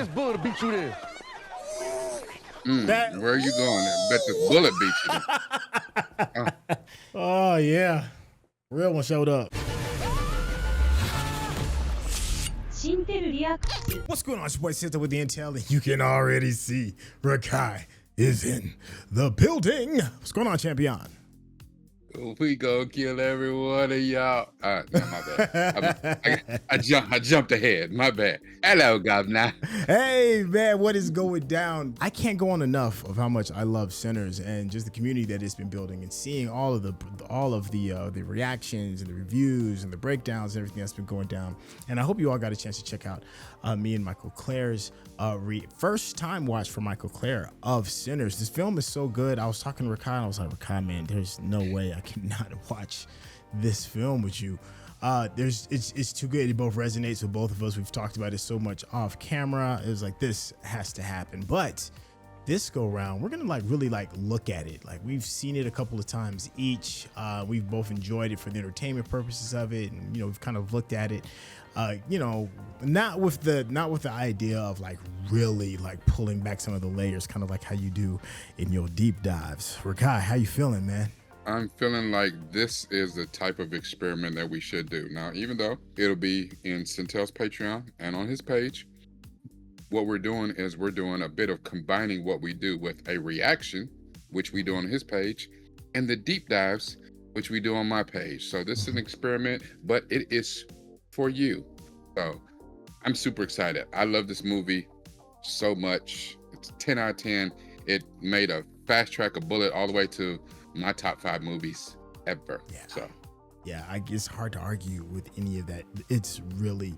this bullet beat you there. Where are you going? I bet this bullet beat you. Oh, yeah. Real one showed up. What's going on? It's your boy Syntell with the Intel, and you can already see Rekkai is in the building. What's going on, champion? We gonna kill every one of y'all. No, my bad. I jumped ahead. My bad. Hello, governor. Hey, man, what is going down? I can't go on enough of how much I love Sinners and just the community that it's been building, and seeing all of the reactions and the reviews and the breakdowns and everything that's been going down. And I hope you all got a chance to check out me and Michael Clare's first time watch for Michael Clare of Sinners. This film is so good. I was talking to Rekkai, and I was like, Rekkai, man, there's no way I cannot watch this film with you. It's too good. It both resonates with both of us. We've talked about it so much off camera. It was like, this has to happen. But this go round, we're gonna really look at it. Like, we've seen it a couple of times each. We've both enjoyed it for the entertainment purposes of it, and we've kind of looked at it. Not with the idea of really pulling back some of the layers, kind of like how you do in your deep dives. Rekkai, how you feeling, man? I'm feeling like this is the type of experiment that we should do. Now, even though it'll be in Syntell's Patreon and on his page, what we're doing is we're doing a bit of combining what we do with a reaction, which we do on his page, and the deep dives, which we do on my page. So this is an experiment, but it is for you. So I'm super excited. I love this movie so much. It's 10 out of 10. It made a fast track a bullet all the way to my top 5 movies ever. It's hard to argue with any of that. It's really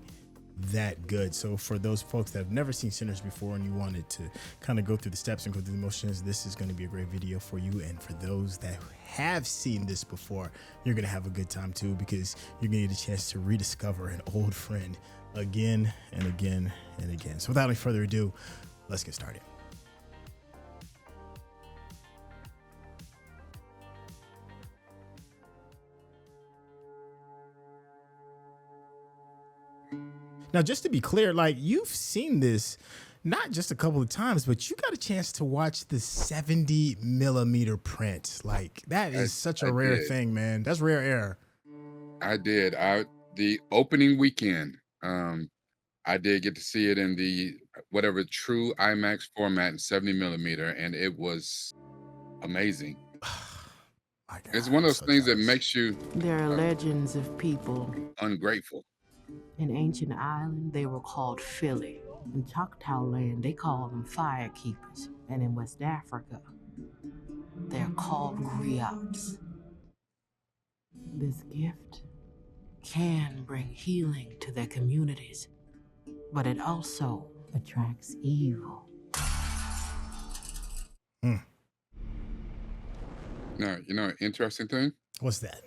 that good. So for those folks that have never seen Sinners before and you wanted to kind of go through the steps and go through the motions, this is going to be a great video for you. And for those that have seen this before, you're going to have a good time too, because you're going to get a chance to rediscover an old friend again and again and again. So without any further ado, let's get started. Now, just to be clear, you've seen this not just a couple of times, but you got a chance to watch the 70 millimeter print. That is such a rare thing, man. That's rare air. I did. The opening weekend, I did get to see it in the whatever true IMAX format in 70 millimeter, and it was amazing. God, it's one of those things that makes you. There are legends of people ungrateful. In ancient Ireland, they were called Philly. In Choctaw land, they call them firekeepers. And in West Africa, they're called griots. This gift can bring healing to their communities, but it also attracts evil. Now, interesting thing? What's that?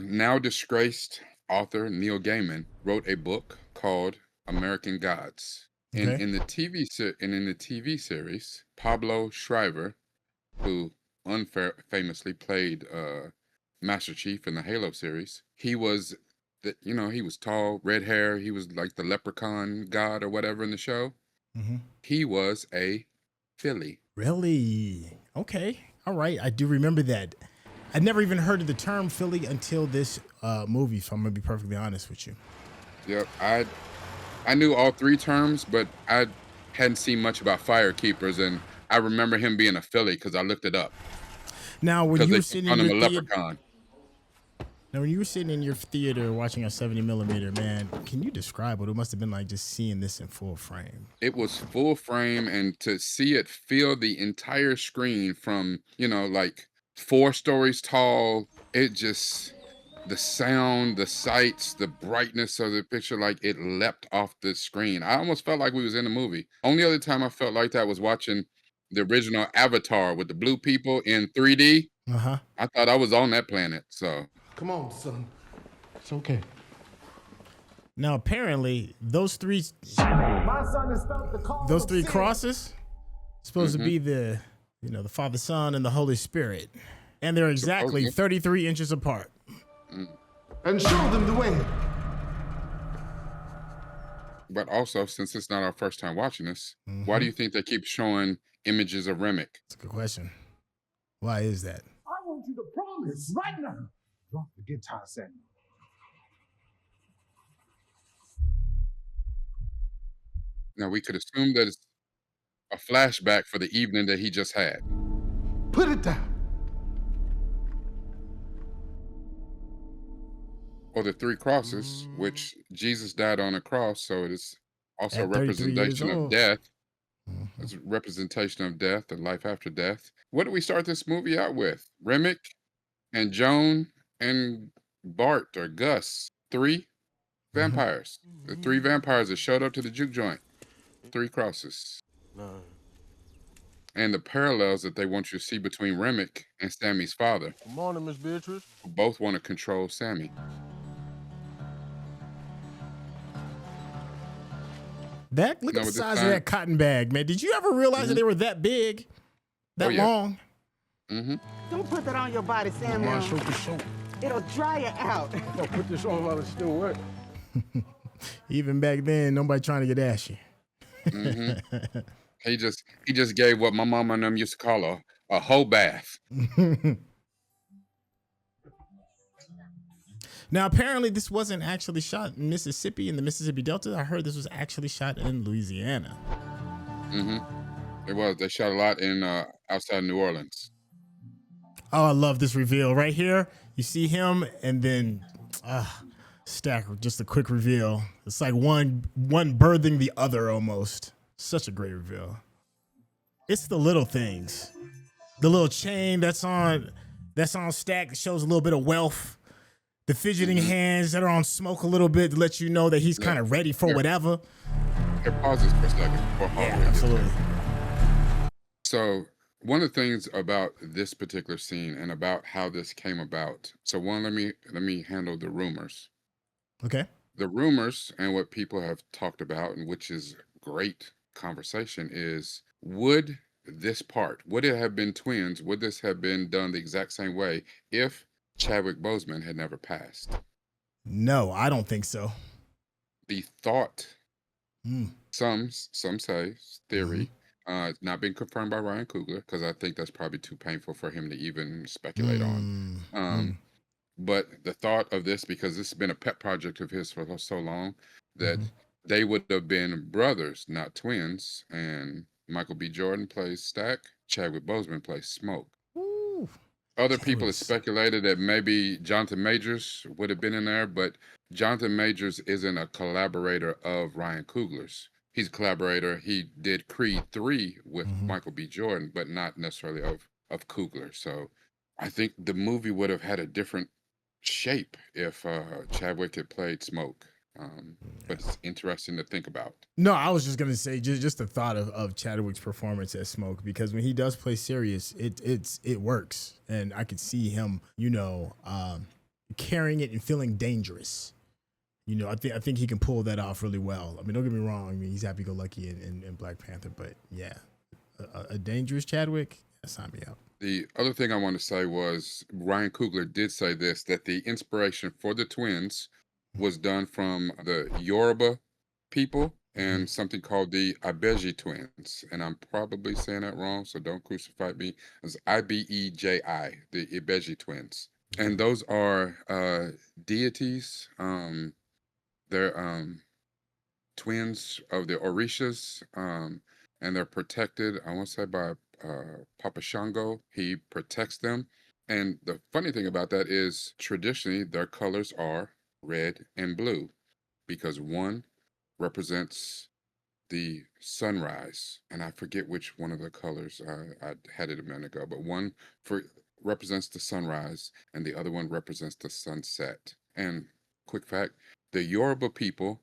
Now disgraced author Neil Gaiman wrote a book called American Gods. Okay. In the TV series, Pablo Schreiber, who famously played Master Chief in the Halo series, he was he was tall, red hair, he was like the leprechaun god or whatever in the show. Mm-hmm. He was a Philly. Really? Okay. All right. I do remember that. I'd never even heard of the term Philly until this movie, so I'm going to be perfectly honest with you. Yep. I knew all 3 terms, but I hadn't seen much about firekeepers, and I remember him being a Philly because I looked it up. Now, when you were sitting in your leprechaun. Now, when you were sitting in your theater watching a 70 millimeter, man, can you describe what it must have been like just seeing this in full frame? It was full frame, and to see it fill the entire screen from, 4 stories tall, it just, the sound, the sights, the brightness of the picture, it leapt off the screen. I almost felt like we was in a movie. Only other time I felt like that was watching the original Avatar with the blue people in 3D. I thought I was on that planet, so. Come on, son. It's okay. Now, apparently, those 3 crosses supposed to be the Father, Son, and the Holy Spirit. And they're exactly 33 inches apart. And show them the way. But also, since it's not our first time watching this, why do Mhm. you think they keep showing images of Remmick? That's a good question. Why is that? I want you to promise right now. Drop the guitar, Sammie. Now, we could assume that it's a flashback for the evening that he just had. Put it down. Or the three crosses, which Jesus died on a cross, so it is also a At 33 years representation of old. death. Mhm. It's a representation of death and life after death. What do we start this movie out with? Remmick and Joan and Bart or Gus. Three vampires. The three vampires that showed up to the juke joint. Three crosses. And the parallels that they want you to see between Remmick and Sammie's father, Good morning, Miss Beatrice. who both want to control Sammie. That look No, at the but this size of time- that cotton bag, man. Did you ever realize that they were that big, that yeah. long? Mm-hmm. Don't put that on your body, Samuel. My soap is soap. It'll dry you out. I'll put this on while it's still wet. Even back then, nobody trying to get ashy. Mm-hmm. He just gave what my mama and them used to call a whole bath. Now, apparently, this wasn't actually shot in Mississippi, in the Mississippi Delta. I heard this was actually shot in Louisiana. It was. They shot a lot in outside New Orleans. Oh, I love this reveal right here. You see him, and then stack, just a quick reveal. It's like one birthing the other almost. Such a great reveal. It's the little things. The little chain that's on stack that shows a little bit of wealth. The fidgeting hands that are on smoke a little bit to let you know that he's kind of ready for whatever. Here, pause this for a second. Absolutely. So one of the things about this particular scene and about how this came about. So one, let me handle the rumors. Okay. The rumors and what people have talked about, and which is great conversation, is would it have been twins? Would this have been done the exact same way if Chadwick Boseman had never passed? No, I don't think so. The thought, Mm. some say, theory, it's not been confirmed by Ryan Coogler, because I think that's probably too painful for him to even speculate on. But the thought of this, because this has been a pet project of his for so long, that they would have been brothers, not twins. And Michael B. Jordan plays Stack, Chadwick Boseman plays Smoke. Ooh. Other people have Chadwick's- speculated that maybe Jonathan Majors would have been in there, but Jonathan Majors isn't a collaborator of Ryan Coogler's. He's a collaborator. He did Creed 3 with Michael B. Jordan, but not necessarily of Coogler. So I think the movie would have had a different shape if Chadwick had played Smoke. But it's interesting to think about. No, I was just gonna say just the thought of Chadwick's performance as Smoke, because when he does play serious, it works, and I could see him, carrying it and feeling dangerous. I think he can pull that off really well. I mean, don't get me wrong. I mean, he's happy-go-lucky in Black Panther, but yeah, a dangerous Chadwick, sign me up. The other thing I want to say was Ryan Coogler did say this, that the inspiration for the twins was done from the Yoruba people and something called the Ibeji twins. And I'm probably saying that wrong, so don't crucify me. It's Ibeji, the Ibeji twins. And those are deities. They're twins of the Orishas, and they're protected, I want to say, by Papa Shango. He protects them. And the funny thing about that is traditionally their colors are red and blue, because one represents the sunrise, and I forget which one of the colors, I had it a minute ago, but one represents the sunrise and the other one represents the sunset. And quick fact, the Yoruba people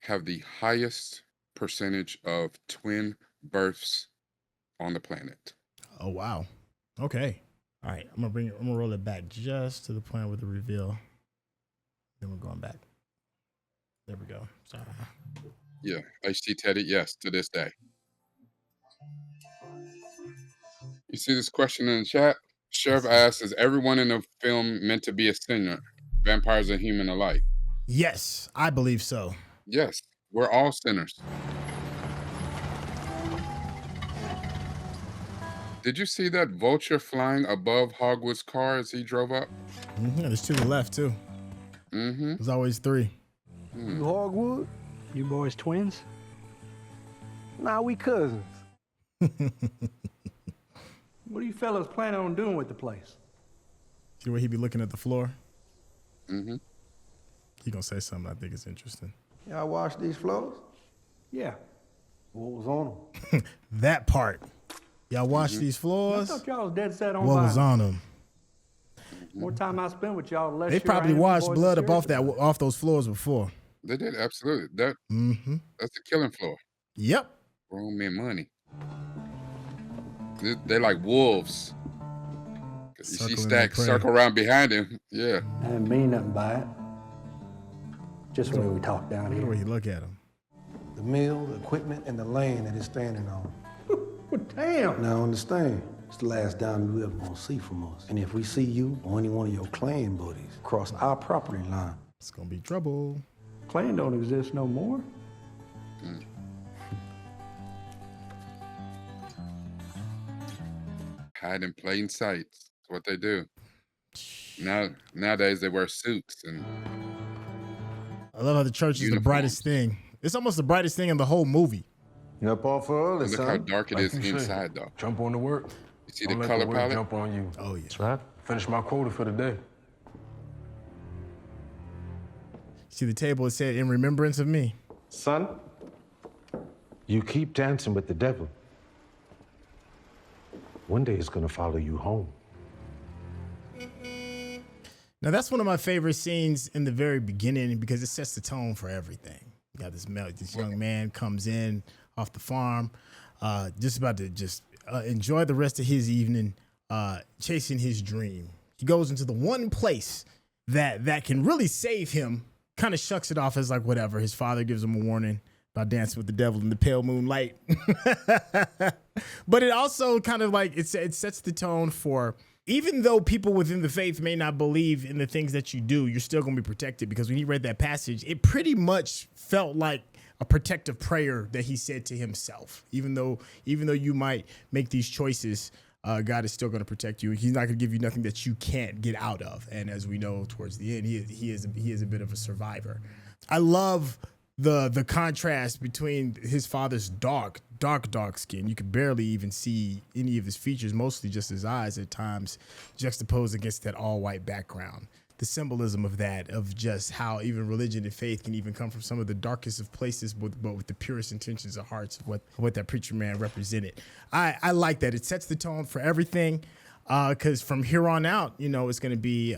have the highest percentage of twin births on the planet. Oh wow. Okay. All right. I'm gonna roll it back just to the point with the reveal. Then we're going back. There we go. Sorry. Yeah, HT Teddy, yes, to this day. You see this question in the chat? Sheriff asks, is everyone in the film meant to be a singer? Vampires and human alike? Yes, I believe so. Yes, We're all sinners. Did you see that vulture flying above Hogwarts' car as he drove up? There's to the left too. Mm-hmm. There's always three. You Hogwood? You boys twins? Nah, we cousins. What are you fellas planning on doing with the place? See where he be looking at the floor? Mm-hmm. He gonna say something I think is interesting. Y'all wash these floors? Yeah. What was on them? That part. Y'all wash these I floors? thought y'all was dead set on What was violence. on them? More time I spend with y'all, the less They sure I probably am you washed boys blood are up off serious that about it. off those floors before. They did, absolutely. That's the killing floor. Yep. Grown men money. They're like wolves. You see Circling Stack their prey. circle around behind him. Yeah. I didn't mean nothing by it. Just the way we talk down Look here. where he look at him. The mill, the equipment, and the lane that it's standing on. Damn! Now understand, it's the last dime you ever gonna see from us. And if we see you or any one of your clan buddies cross our property line, It's gonna be trouble. Clan don't exist no more. Hide in plain sight. That's what they do. Nowadays they wear suits and I love how the church is the brightest thing. It's almost the brightest thing in the whole movie. You up off early, look son? how dark it Like is you say. inside though. Jump on the work. You see Don't the let color work palette? jump on you. Oh yeah. That's right. Finish my quota for the day. See the table, it said in remembrance of me. Son, you keep dancing with the devil. One day it's gonna follow you home. Now that's one of my favorite scenes in the very beginning because it sets the tone for everything. You got this young man comes in off the farm, just about to enjoy the rest of his evening, chasing his dream. He goes into the one place that can really save him, kind of shucks it off as like whatever. His father gives him a warning about dancing with the devil in the pale moonlight. But it also kind of like it sets the tone for, even though people within the faith may not believe in the things that you do, you're still going to be protected. Because when he read that passage, it pretty much felt like a protective prayer that he said to himself. Even though you might make these choices, God is still going to protect you. He's not going to give you nothing that you can't get out of. And as we know towards the end, he is a bit of a survivor. I love the contrast between his father's dark skin. You could barely even see any of his features, mostly just his eyes at times, juxtaposed against that all-white background. The symbolism of that, of just how even religion and faith can even come from some of the darkest of places, but with the purest intentions of hearts of what that preacher man represented. I like that. It sets the tone for everything, because from here on out, it's going to be,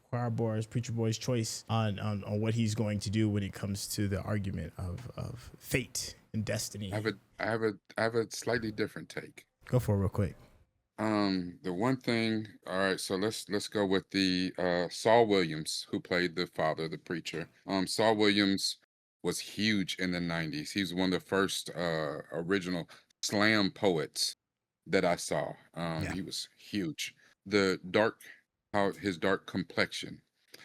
choir boy's, preacher boy's choice on what he's going to do when it comes to the argument of fate and destiny. I have a slightly different take. Go for it real quick. The one thing, all right, so let's go with the Saul Williams, who played the father, the preacher. Saul Williams was huge in the 90s. He was one of the first original slam poets that I saw. He was huge. How his dark complexion,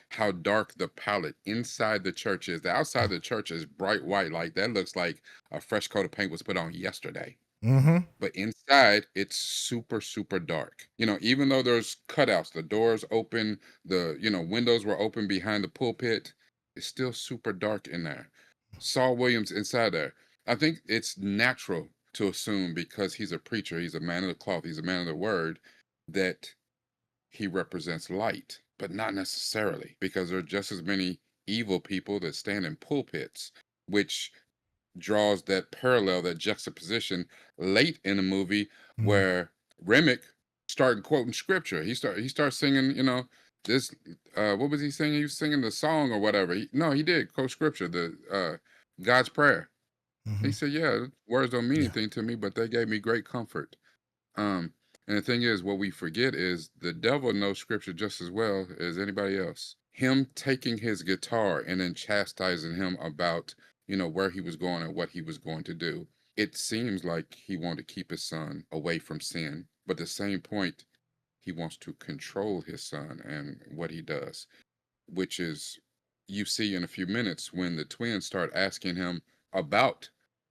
how dark the palette inside the church is. The outside of the church is bright white, like that looks like a fresh coat of paint was put on yesterday. Mm-hmm. But inside, it's super, super dark. Even though there's cutouts, the doors open, the windows were open behind the pulpit, it's still super dark in there. Saul Williams inside there. I think it's natural to assume, because he's a preacher, he's a man of the cloth, he's a man of the word, that he represents light, but not necessarily, because there are just as many evil people that stand in pulpits, which draws that parallel, that juxtaposition late in the movie where Remmick started quoting scripture. He started singing, this, what was he singing? He was singing the song or whatever. He did quote scripture, the God's prayer. He said, yeah, words don't mean anything to me, but they gave me great comfort. And the thing is, what we forget is the devil knows scripture just as well as anybody else. Him taking his guitar and then chastising him about, where he was going and what he was going to do. It seems like he wanted to keep his son away from sin, but at the same point, he wants to control his son and what he does, which is, you see in a few minutes when the twins start asking him about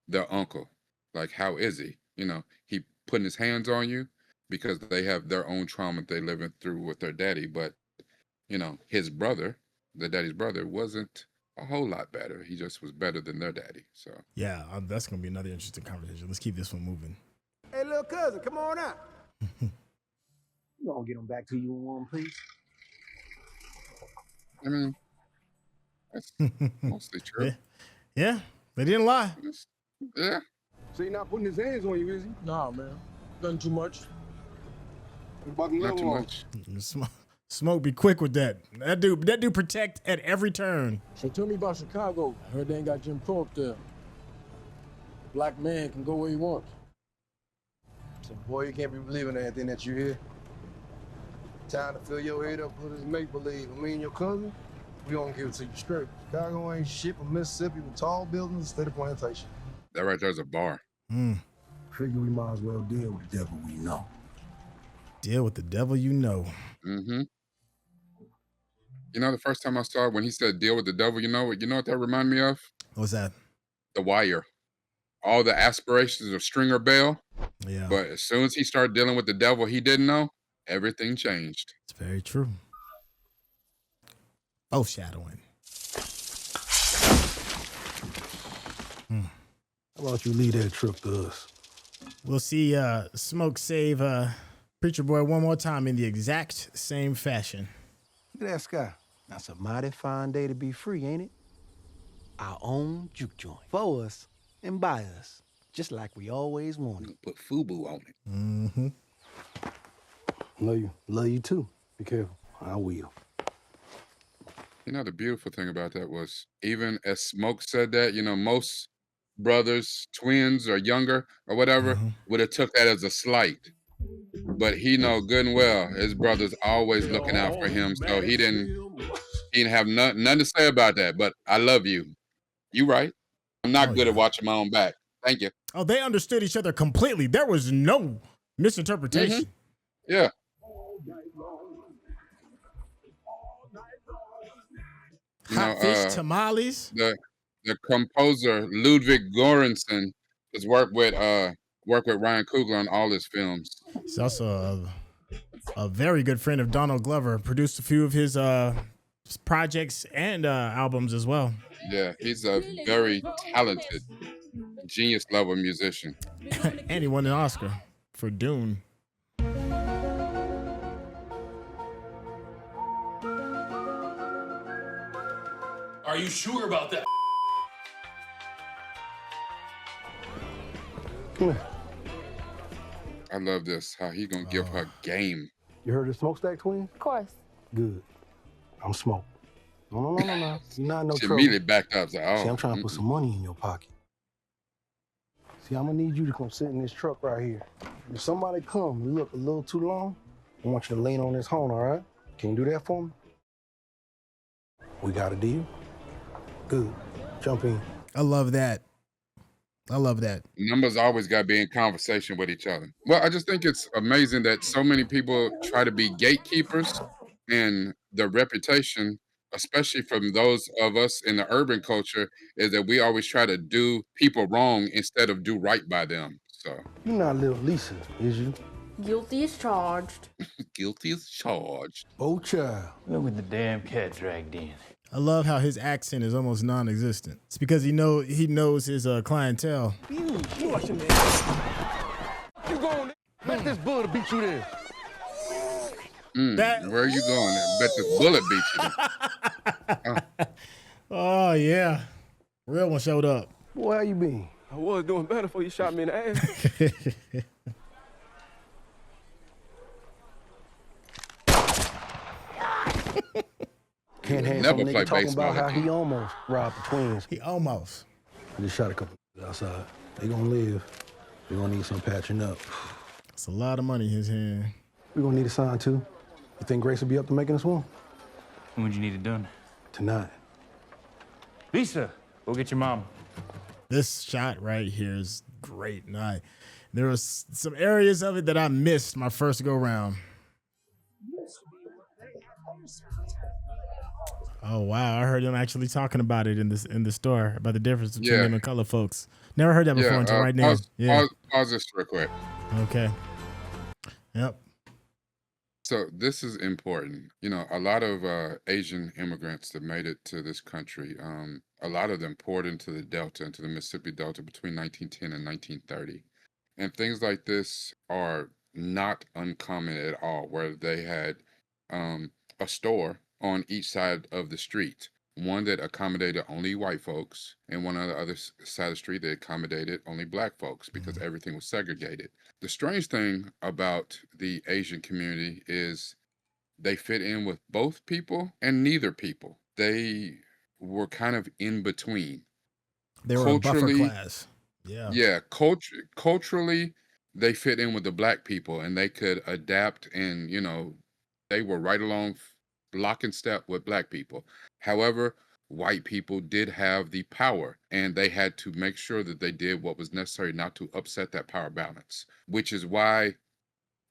their uncle. Like, how is he? You know, he putting his hands on you because they have their own trauma they living through with their daddy. But, you know, his brother, the daddy's brother, wasn't a whole lot better. He just was better than their daddy. So Yeah, that's gonna be another interesting conversation. Let's keep this one moving. Hey, little cousin, come on out. You gonna get them back to you in one piece? I mean, that's mostly true. Yeah. Yeah, they didn't lie. Yeah. So he not putting his hands on you, is he? Nah, man. Nothing too much. About to Not too level on. much. Smoke be quick with that. That dude protect at every turn. So tell me about Chicago. I heard they ain't got Jim Crow up there. Black man can go where he wants. So, boy, you can't be believing anything that you hear. Time to fill your head up with this make-believe. Me and your cousin, we gonna give it to you straight. Chicago ain't shit but Mississippi with tall buildings instead of plantation. That right there's a bar. Figure we might as well deal with the devil we know. Deal with the devil you know. Mm-hmm. You know, the first time I saw it, when he said deal with the devil, you know what that reminded me of? What's that? The Wire. All the aspirations of Stringer Bell. Yeah. But as soon as he started dealing with the devil he didn't know, everything changed. It's very true. Oh, shadowing. How about you leave that truck to us? We'll see Smoke save Preacher Boy one more time in the exact same fashion. Look at that sky. That's a mighty fine day to be free, ain't it? Our own juke joint. For us and by us. Just like we always wanted. Put FUBU on it. Mm-hmm. Love you. Love you too. Be careful. I will. You know, the beautiful thing about that was, even as Smoke said that, you know, most brothers, twins, or younger, or whatever, would have took that as a slight. But he know good and well his brother's always looking out for him, so he didn't have nothing to say about that. But I love you. You right. I'm not good at watching my own back. Thank you. Oh, they understood each other completely. There was no misinterpretation. Yeah. Hot fish tamales. The composer Ludwig Göransson has worked with Ryan Coogler on all his films. He's also a very good friend of Donald Glover. Produced a few of his projects and albums as well. Yeah, he's a very talented, genius level musician. And he won an Oscar for Dune. Are you sure about that? Come here. I love this, how he gonna give her game. You heard of the Smokestack twins? Of course. Good. I'm Smoke. No. You're not in no She trouble. immediately backed up. Like, oh, See, I'm trying to put some money in your pocket. See, I'm gonna need you to come sit in this truck right here. If somebody come and look a little too long, I want you to lean on this horn, all right? Can you do that for me? We got a deal? Good. Jump in. I love that. Numbers always got to be in conversation with each other. Well, I just think it's amazing that so many people try to be gatekeepers, and the reputation, especially from those of us in the urban culture, is that we always try to do people wrong instead of do right by them. So You're not little Lisa, is you? Guilty as charged. guilty as charged. Oh, child. Look at the damn cat dragged in. I love how his accent is almost non-existent. It's because he knows his clientele. You watching that? You going? Let this bullet beat you there. Where are you going? I bet this bullet beat you. Oh yeah, real one showed up. Boy, how you been? I was doing better before you shot me in the ass. Can't have Never some play nigga talking baseball about how again. he almost robbed the twins. He almost. I just shot a couple outside. They gonna live. They gonna need some patching up. It's a lot of money in his hand. We gonna need a sign too. You think Grace will be up to making us one? When would you need it done? Tonight. Lisa, go get your mom. This shot right here is great. And there was some areas of it that I missed my first go round. Oh wow, I heard them actually talking about it in the store about the difference between Yeah. them and color folks. Never heard that before until right now. Yeah. Pause this real quick. Okay. Yep. So this is important. You know, a lot of Asian immigrants that made it to this country, a lot of them poured into the Delta, into the Mississippi Delta between 1910 and 1930. And things like this are not uncommon at all, where they had a store on each side of the street. One that accommodated only white folks, and one on the other side of the street that accommodated only black folks because everything was segregated. The strange thing about the Asian community is they fit in with both people and neither people. They were kind of in between. They were a buffer class. Yeah. Yeah, culturally, they fit in with the black people and they could adapt, and, you know, they were right along lock and step with black people. However, white people did have the power, and they had to make sure that they did what was necessary not to upset that power balance, which is why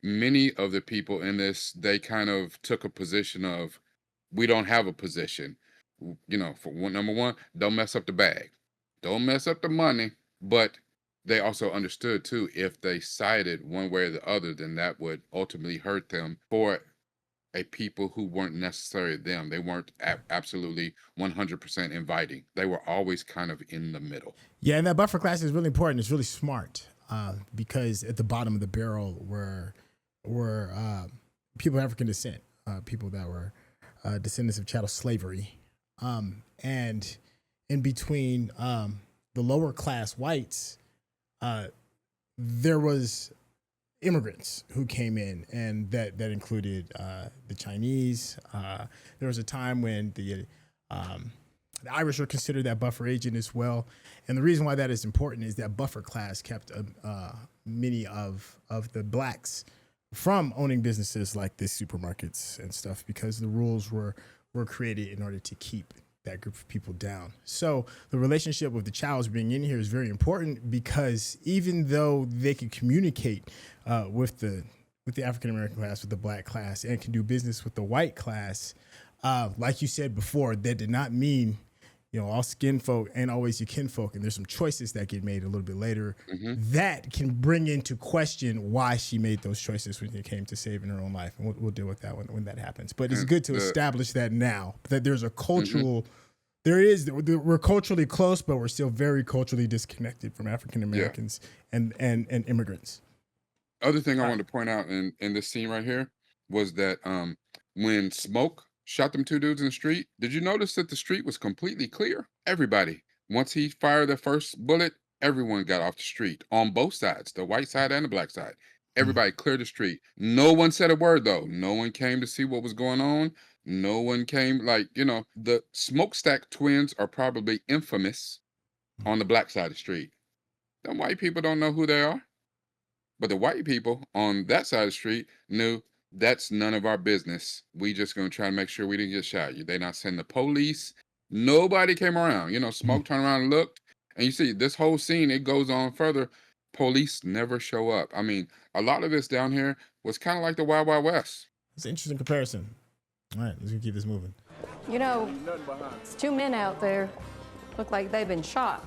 many of the people in this, they kind of took a position of, we don't have a position. You know, for one, number one, don't mess up the bag. Don't mess up the money. But they also understood too, if they sided one way or the other, then that would ultimately hurt them for a people who weren't necessarily them. They weren't absolutely 100% inviting. They were always kind of in the middle. Yeah, and that buffer class is really important. It's really smart because at the bottom of the barrel were people of African descent, people that were descendants of chattel slavery. And in between the lower class whites, there was immigrants who came in, and that included the Chinese. There was a time when the Irish were considered that buffer agent as well. And the reason why that is important is that buffer class kept many of the blacks from owning businesses like the supermarkets and stuff, because the rules were created in order to keep that group of people down. So the relationship with the Chows being in here is very important, because even though they could communicate with the African American class, with the black class, and can do business with the white class, like you said before, that did not mean, you know, all skin folk ain't always your kinfolk, and there's some choices that get made a little bit later that can bring into question why she made those choices when it came to saving her own life. And we'll deal with that when that happens. But it's good to establish that now, that there's a cultural, we're culturally close, but we're still very culturally disconnected from African Americans and immigrants. Other thing I wanted to point out in this scene right here was that when Smoke shot them two dudes in the street, did you notice that the street was completely clear? Everybody, once he fired the first bullet, everyone got off the street on both sides, the white side and the black side. Everybody cleared the street. No one said a word though. No one came to see what was going on. No one came, like, you know, the Smokestack twins are probably infamous on the black side of the street. Them white people don't know who they are. But the white people on that side of the street knew that's none of our business. We just gonna try to make sure we didn't get shot. They not send the police. Nobody came around. You know, Smoke turned around and looked, and you see this whole scene, it goes on further. Police never show up. I mean, a lot of this down here was kind of like the Wild Wild West. It's an interesting comparison. All right, let's keep this moving. You know, it's two men out there. Look like they've been shot.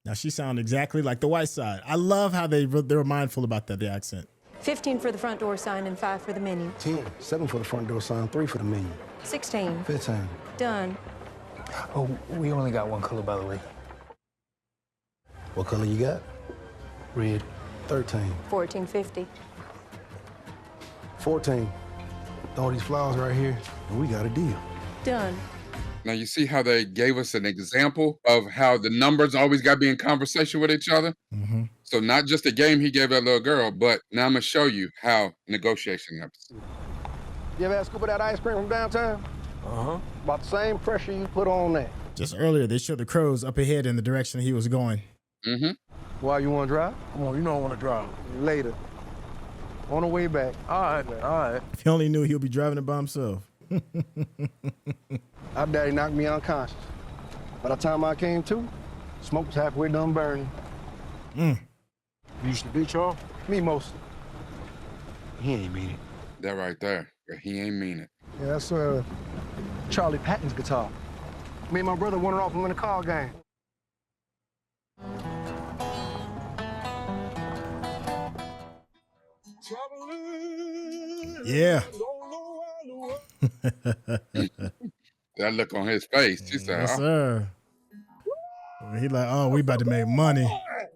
Now she sounds exactly like the white side. I love how they're mindful about that, the accent. 15 for the front door sign and 5 for the menu. 10, 7 for the front door sign, 3 for the menu. 16. 15. Done. Oh, we only got one color, by the way. What color you got? Red. 13. 14.50. 14. Throw these flowers right here, and we got a deal. Done. Now you see how they gave us an example of how the numbers always got to be in conversation with each other? So not just a game he gave that little girl, but now I'm going to show you how negotiation happens. You ever had a scoop of that ice cream from downtown? About the same pressure you put on that. Just earlier, they showed the crows up ahead in the direction he was going. Why, you want to drive? Come on, you know I want to drive. Later. On the way back. All right, man, all right. If he only knew he'll be driving it by himself. Our daddy knocked me unconscious. By the time I came to, smoke was halfway done burning. You used to beat y'all? Me mostly. He ain't mean it. That right there. He ain't mean it. Yeah, that's Charlie Patton's guitar. Me and my brother wanted off and win a call game. Yeah. That look on his face. He said, Yes, oh. sir. He like, oh, we about to make money.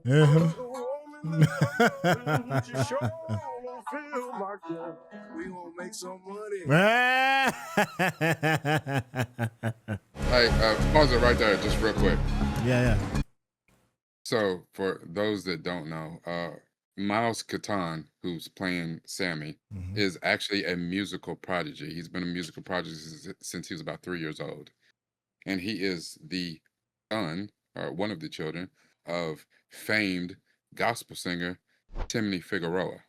Uh-huh. We gonna make some money. Hey, pause it right there just real quick. Yeah. So for those that don't know, Miles Catan, who's playing Sammie, is actually a musical prodigy. He's been a musical prodigy since he was about 3 years old. And he is the son, or one of the children, of famed gospel singer Timothy Figueroa.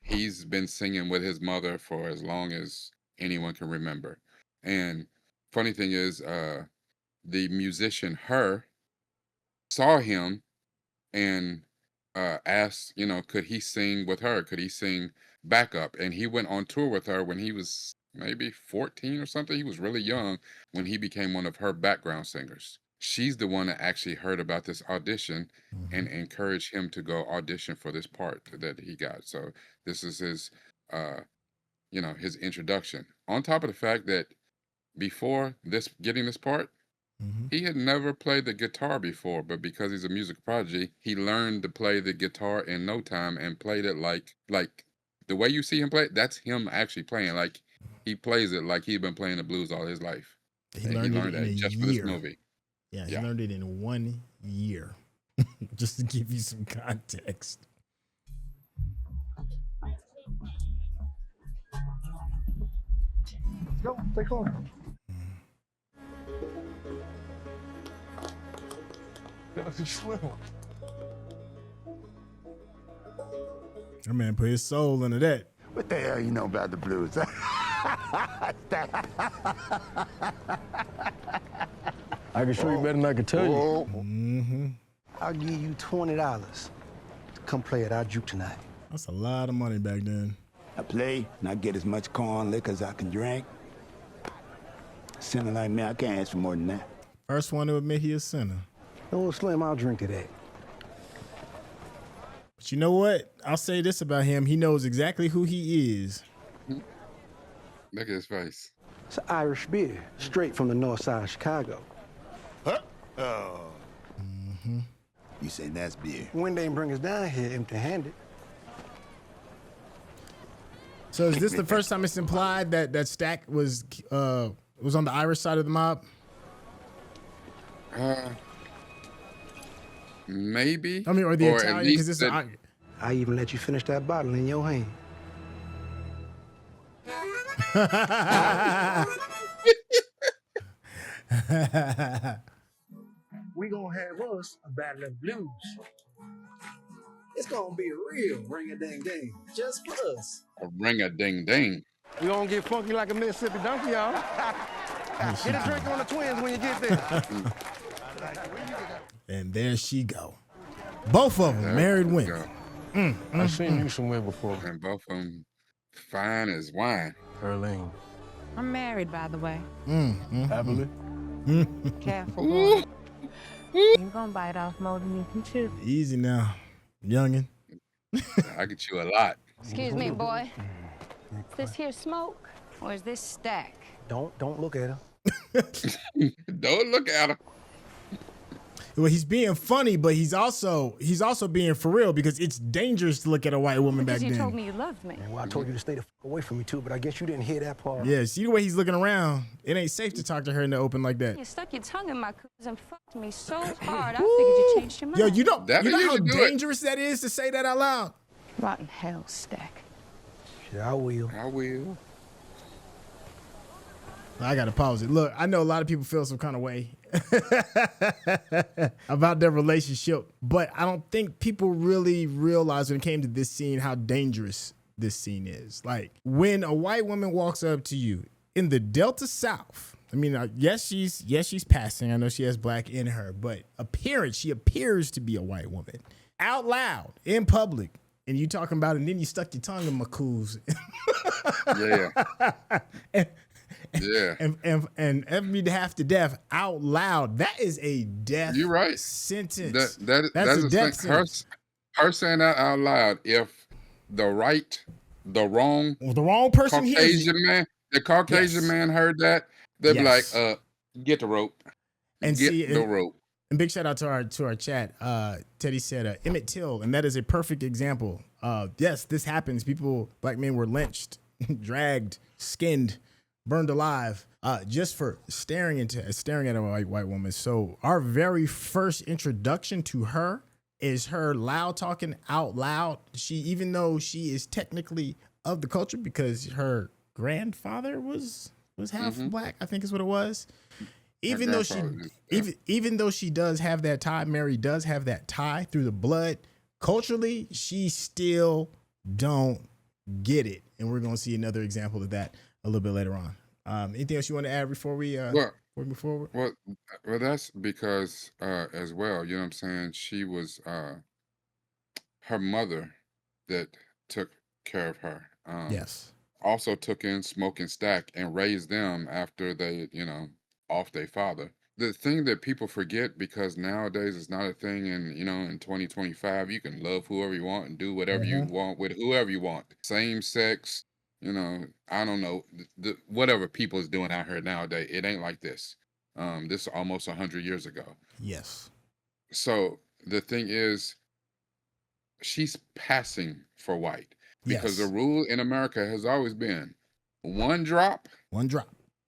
He's been singing with his mother for as long as anyone can remember. And funny thing is, the musician Her saw him and asked, could he sing with her? Could he sing backup? And he went on tour with her when he was maybe 14 or something. He was really young when he became one of her background singers. She's the one that actually heard about this audition and encouraged him to go audition for this part that he got. So this is his, his introduction. On top of the fact that before getting this part, he had never played the guitar before, but because he's a music prodigy, he learned to play the guitar in no time and played it like the way you see him play it, that's him actually playing. Like he plays it like he'd been playing the blues all his life. He learned it in just a for this year. movie. Yeah, he learned it in 1 year. Just to give you some context. Let's go. Take on. That man put his soul into that. What the hell you know about the blues? I can show you better than I can tell you. I'll give you $20 to come play at our juke tonight. That's a lot of money back then. I play and I get as much corn liquor as I can drink. A sinner like me, I can't ask for more than that. First one to admit he a sinner. No, Slim, I'll drink to that. But you know what? I'll say this about him. He knows exactly who he is. Look at his face. It's an Irish beer, straight from the north side of Chicago. Huh? Oh. You say that's beer. When they bring us down here empty-handed. So is this the first time it's implied that Stack was on the Irish side of the mob? Maybe. I mean, or the Italian, because it's I even let you finish that bottle in your hand. We gonna have us a battle of blues. It's gonna be a real ring-a-ding-ding, just for us. A ring-a-ding-ding. We gonna get funky like a Mississippi donkey, y'all. Get a drink on the twins when you get there. And there she go. Both of them married women. I've seen you somewhere before. And both of them fine as wine. Erling. I'm married, by the way. Happily? Careful, boy. You're gonna bite off more than you can chew. Easy now, youngin'. I get you a lot. Excuse me, boy. Is this here smoke, or is this Stack? Don't look at her. Don't look at her. Well, he's being funny, but he's also being for real because it's dangerous to look at a white woman back then. Because you told me you loved me. Well, I told you to stay the fuck away from me too, but I guess you didn't hear that part. Yeah, see the way he's looking around. It ain't safe to talk to her in the open like that. You stuck your tongue in my cookies and fucked me so hard, I figured you changed your mind. Yo, you know how do dangerous that is to say that out loud? Rotten hell, Stack. Shit, I will. I will. I gotta pause it. Look, I know a lot of people feel some kind of way about their relationship, but I don't think people really realize when it came to this scene how dangerous this scene is. Like when a white woman walks up to you in the Delta South. I mean, yes, she's passing. I know she has black in her, but she appears to be a white woman out loud in public. And you talking about it, and then you stuck your tongue in my coos. Yeah. Yeah. and ever be half to death out loud. That is a death You're right. sentence. That's a the death thing. sentence. Her saying that out loud, if the wrong person hears it. the Caucasian man heard that, they'd be like, get the rope. And Get the rope. And big shout out to our chat. Teddy said Emmett Till, and that is a perfect example. Yes, this happens. Black men were lynched, dragged, skinned, burned alive, just for staring at a white woman. So our very first introduction to her is her loud talking out loud. Even though she is technically of the culture because her grandfather was half black, I think is what it was. Even though she does have that tie, Mary does have that tie through the blood. Culturally, she still don't get it, and we're gonna see another example of that a little bit later on. Anything else you want to add before we move forward? Well, that's because as well, you know what I'm saying. She was her mother that took care of her. Yes. Also took in Smoke and Stack and raised them after they, off their father. The thing that people forget, because nowadays it's not a thing, and in 2025 you can love whoever you want and do whatever you want with whoever you want. Same sex, I don't know, whatever people is doing out here nowadays, it ain't like this. This is almost 100 years ago. Yes. So the thing is, she's passing for white because the rule in America has always been one drop.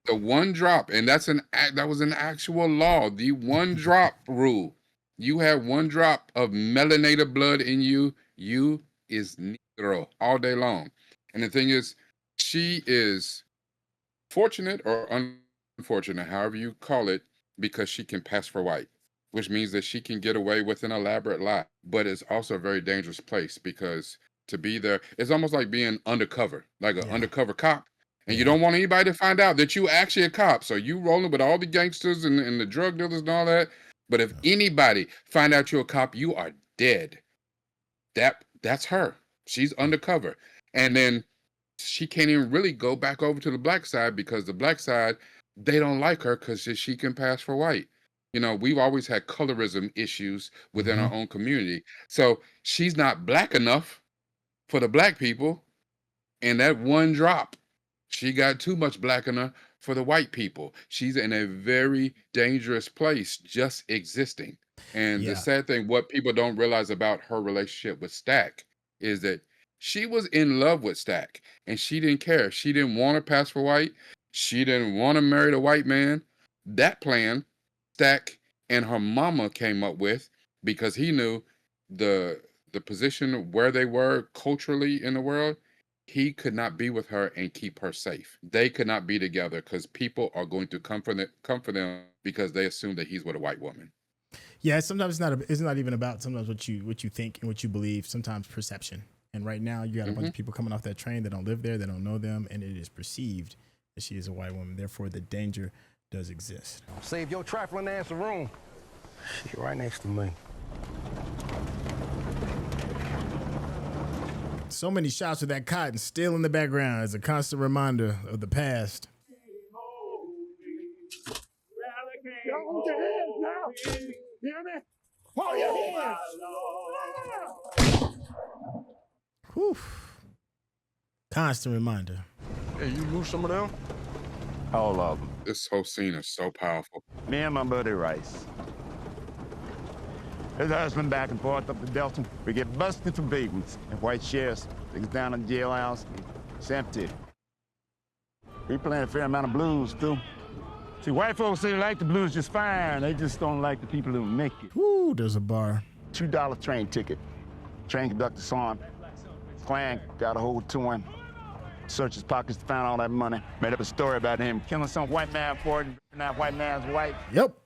The one drop, and that was an actual law. The one drop rule. You have one drop of melanated blood in you. You is Negro all day long. And the thing is, she is fortunate or unfortunate, however you call it, because she can pass for white, which means that she can get away with an elaborate lie. But it's also a very dangerous place because to be there, it's almost like being undercover, like an undercover cop. And you don't want anybody to find out that you actually a cop. So you rolling with all the gangsters and the drug dealers and all that. But if anybody find out you're a cop, you are dead. That's her. She's undercover. And then she can't even really go back over to the black side because the black side, they don't like her because she can pass for white. We've always had colorism issues within our own community. So she's not black enough for the black people. And that one drop, she got too much black in her for the white people. She's in a very dangerous place just existing. And the sad thing, what people don't realize about her relationship with Stack is that she was in love with Stack and she didn't care. She didn't want to pass for white. She didn't want to marry the white man. That plan, Stack and her mama came up with because he knew the position where they were culturally in the world. He could not be with her and keep her safe. They could not be together because people are going to comfort them because they assume that he's with a white woman. Yeah, sometimes it's not even about sometimes what you think and what you believe. Sometimes perception. And right now you got a bunch of people coming off that train that don't live there, that don't know them, and it is perceived that she is a white woman. Therefore, the danger does exist. Save your trifling ass a room. She right next to me. So many shots of that cotton still in the background as a constant reminder of the past. Hold your hands now. You hear me? Hold your hands. Whew. Constant reminder. Hey, you lose some of them? All of them. This whole scene is so powerful. Me and my buddy Rice. His husband back and forth up the Delta. We get busted for vagrants. And white sheriffs take us down to the jailhouse. It's empty. We playing a fair amount of blues, too. See, white folks say they like the blues just fine. They just don't like the people who make it. Woo, there's a bar. $2 train ticket. Train conductor saw him. Clan got a hold to him. Searched his pockets to find all that money. Made up a story about him killing some white man for it, and that white man's wife. Yep,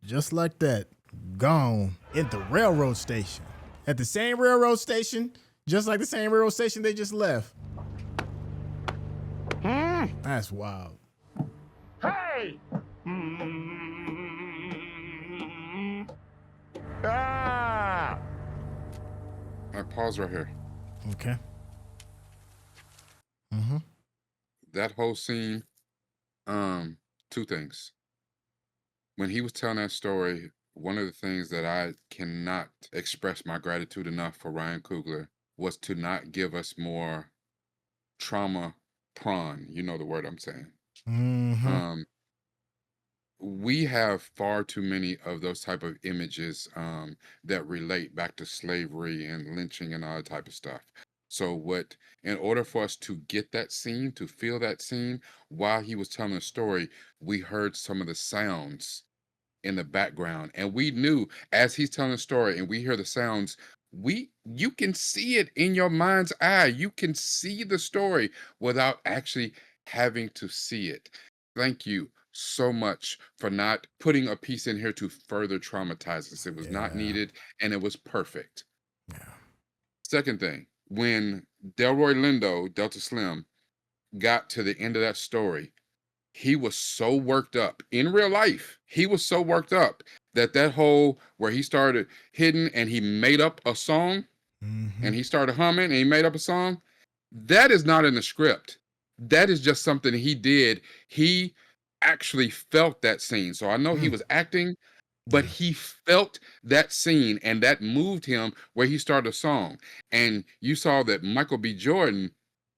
just like that. Gone at the railroad station. At the same railroad station, just like the same railroad station they just left. That's wild. Hey! Ah! I pause right here. Okay. That whole scene Two things. When he was telling that story, one of the things that I cannot express my gratitude enough for Ryan Coogler was to not give us more trauma prawn. You know the word I'm saying. Mm-hmm. We have far too many of those type of images that relate back to slavery and lynching and all that type of stuff. So in order for us to get that scene, to feel that scene, while he was telling the story, we heard some of the sounds in the background, and we knew as he's telling the story and we hear the sounds, you can see it in your mind's eye. You can see the story without actually having to see it. Thank you so much for not putting a piece in here to further traumatize us. It was not needed, and it was perfect. Second thing, when Delroy Lindo, Delta Slim, got to the end of that story, he was so worked up in real life. He was so worked up that whole where he started hidden and he made up a song and he started humming and he made up a song. That is not in the script. That is just something he did. He actually felt that scene. So I know he was acting, but he felt that scene and that moved him where he started a song. And you saw that Michael B. Jordan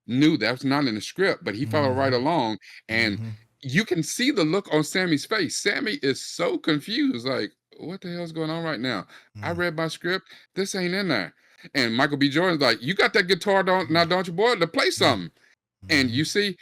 knew that was not in the script, but he followed right along. And you can see the look on Sammie's face. Sammie is so confused, like, what the hell's going on right now? I read my script. This ain't in there. And Michael B. Jordan's like, you got that guitar, don't you, boy? To play something. And you see,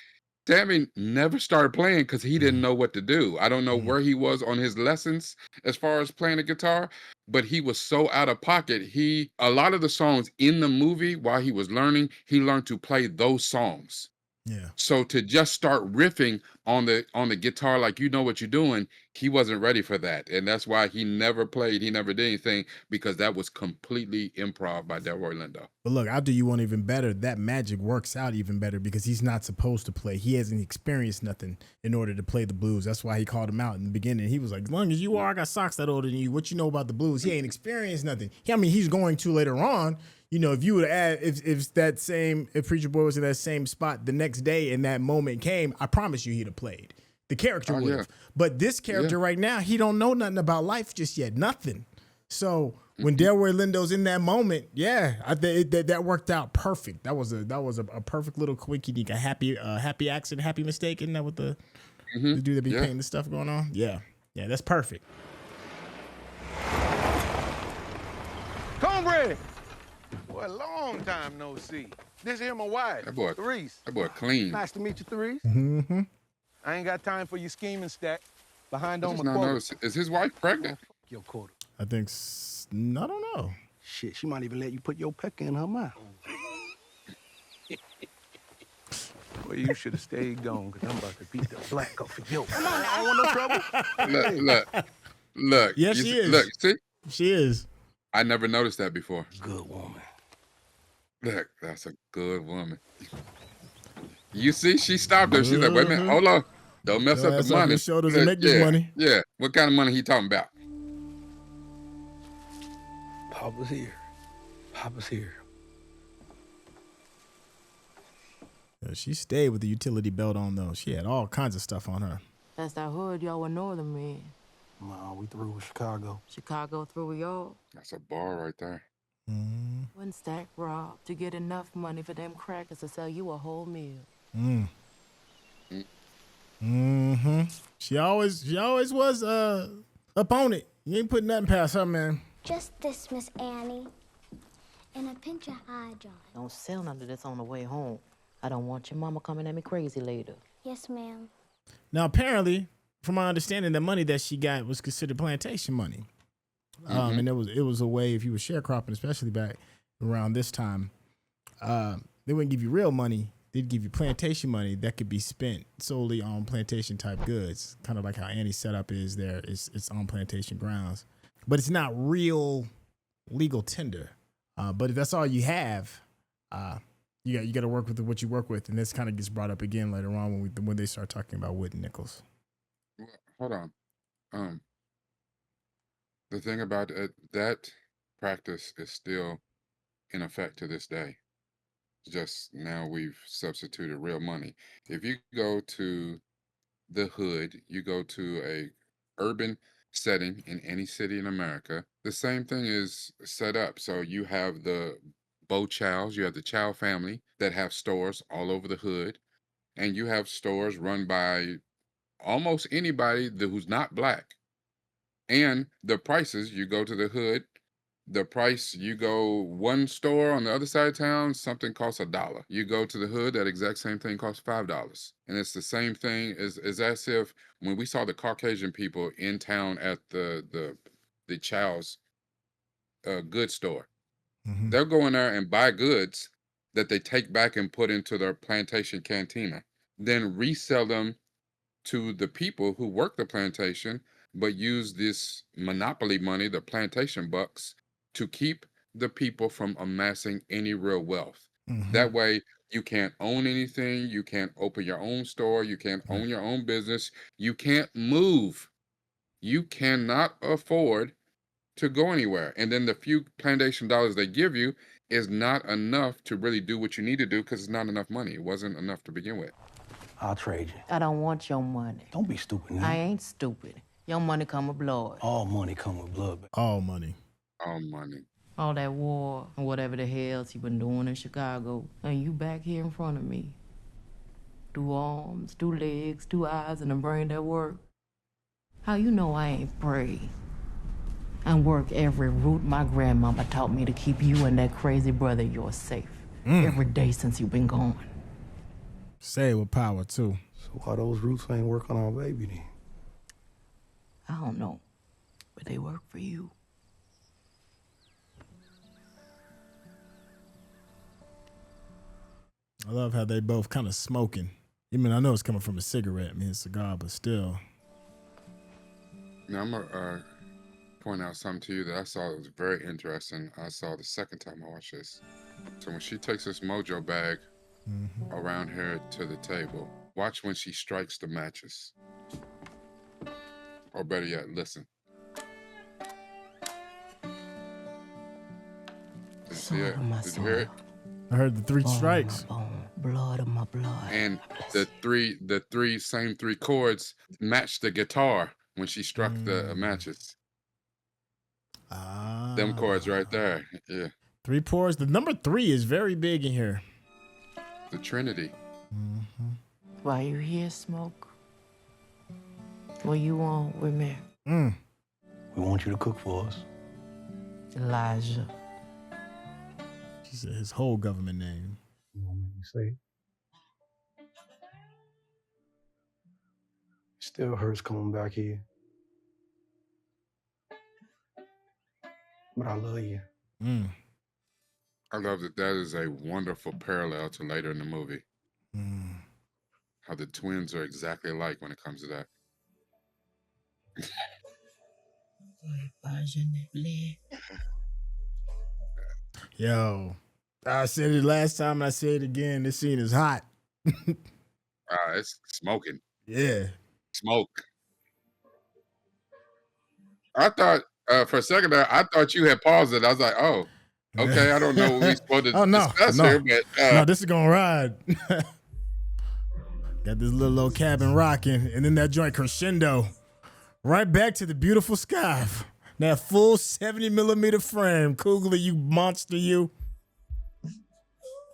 Sammie never started playing because he didn't know what to do. I don't know where he was on his lessons as far as playing the guitar, but he was so out of pocket. A lot of the songs in the movie, while he was learning, he learned to play those songs. Yeah. So to just start riffing on the guitar like you know what you're doing, he wasn't ready for that. And that's why he never played, he never did anything, because that was completely improv by Delroy Lindo. But look, I'll do you one even better. That magic works out even better because he's not supposed to play. He hasn't experienced nothing in order to play the blues. That's why he called him out in the beginning. He was like, as long as you are, I got socks that older than you. What you know about the blues? He ain't experienced nothing. He's going to later on. You know, if you would add, if Preacher Boy was in that same spot the next day and that moment came, I promise you he'd have played. The character would have. But this character right now, he don't know nothing about life just yet. Nothing. So when Delroy Lindo's in that moment, I think that worked out perfect. That was a perfect little quickie, a happy accident, happy mistake. Isn't that what the dude that be painting the stuff going on? Yeah, that's perfect. Cornbread. Boy, a long time no see. This here my wife, Therese. That boy clean. Nice to meet you, Therese. Mm-hmm. I ain't got time for your scheming stack. Behind on my not quota. notice. Is his wife pregnant? Your quota. I think, I don't know. Shit, she might even let you put your pecker in her mouth. Well, you should have stayed gone, because I'm about to beat the black off of you. Come on, I don't want no trouble. Look. Yes, she is. Look, see? She is. I never noticed that before. Good woman. Look, that's a good woman. You see, she stopped him. She's like, wait a minute, hold on. Don't mess up the money. Your shoulders and make this money. Yeah. What kind of money he talking about? Papa's here. Papa's here. Yeah, she stayed with the utility belt on, though. She had all kinds of stuff on her. That's that hood y'all were northern men. Nah, we through with Chicago. Chicago through with y'all. That's a bar right there. When Stack robbed to get enough money for them crackers to sell you a whole meal. She always was up on it. You ain't putting nothing past her, man. Just this, Miss Annie. And a pinch of hydrogen. Don't sell none of this on the way home. I don't want your mama coming at me crazy later. Yes, ma'am. Now, apparently, from my understanding, the money that she got was considered plantation money. And it was a way, if you were sharecropping, especially back around this time, they wouldn't give you real money. They'd give you plantation money that could be spent solely on plantation type goods. Kind of like how Annie's setup is there. It's on plantation grounds. But it's not real legal tender. But if that's all you have, you got to work with what you work with. And this kind of gets brought up again later on when they start talking about wood and nickels. Hold on. The thing about it, that practice is still in effect to this day. Just now we've substituted real money. If you go to the hood, you go to a urban setting in any city in America, the same thing is set up. So you have the Bo Chows, you have the Chow family that have stores all over the hood, and you have stores run by almost anybody who's not black. And the prices, you go to the hood, the price, you go one store on the other side of town, something costs $1. You go to the hood, that exact same thing costs $5. And it's the same thing as if when we saw the Caucasian people in town at the Chow's goods store, they'll go in there and buy goods that they take back and put into their plantation cantina, then resell them to the people who work the plantation, but use this monopoly money, the plantation bucks, to keep the people from amassing any real wealth. That way, you can't own anything. You can't open your own store. You can't own your own business. You can't move. You cannot afford to go anywhere. And then the few plantation dollars they give you is not enough to really do what you need to do because it's not enough money. It wasn't enough to begin with. I'll trade you. I don't want your money. Don't be stupid, man. I ain't stupid. Your money come with blood. All money come with blood. All money. All money. All that war and whatever the hell's he been doing in Chicago. And you back here in front of me. 2 arms, 2 legs, 2 eyes, and a brain that work. How you know I ain't prayed? I work every route my grandmama taught me to keep you and that crazy brother of yours safe. Every day since you've been gone. Say it with power, too. So why those roots ain't work on our baby then? I don't know, but they work for you. I love how they both kind of smoking. I mean, I know it's coming from a cigarette, a cigar, but still. Now, I'm going to point out something to you that I saw that was very interesting. I saw the second time I watched this. So when she takes this mojo bag around here to the table, watch when she strikes the matches. Or better yet, listen. Did you see it? Did you hear it? I heard the 3 strikes. Blood of my blood. And the same three chords matched the guitar when she struck the matches. Them chords right there. Yeah. 3 chords. The number 3 is very big in here. The Trinity. Why you here, Smoke? What you want with me? We want you to cook for us. Elijah. She said his whole government name. You want me to say it? Still hurts coming back here. But I love you. I love that is a wonderful parallel to later in the movie. How the twins are exactly alike when it comes to that. Yo, I said it last time and I say it again. This scene is hot. It's smoking. Yeah. Smoke. I thought, for a second there, I thought you had paused it. I was like, oh, okay, I don't know what we're supposed to discuss here, but... no, this is gonna ride. Got this little old cabin rocking, and then that joint crescendo. Right back to the beautiful sky. That full 70mm frame. Coogler, you monster, you.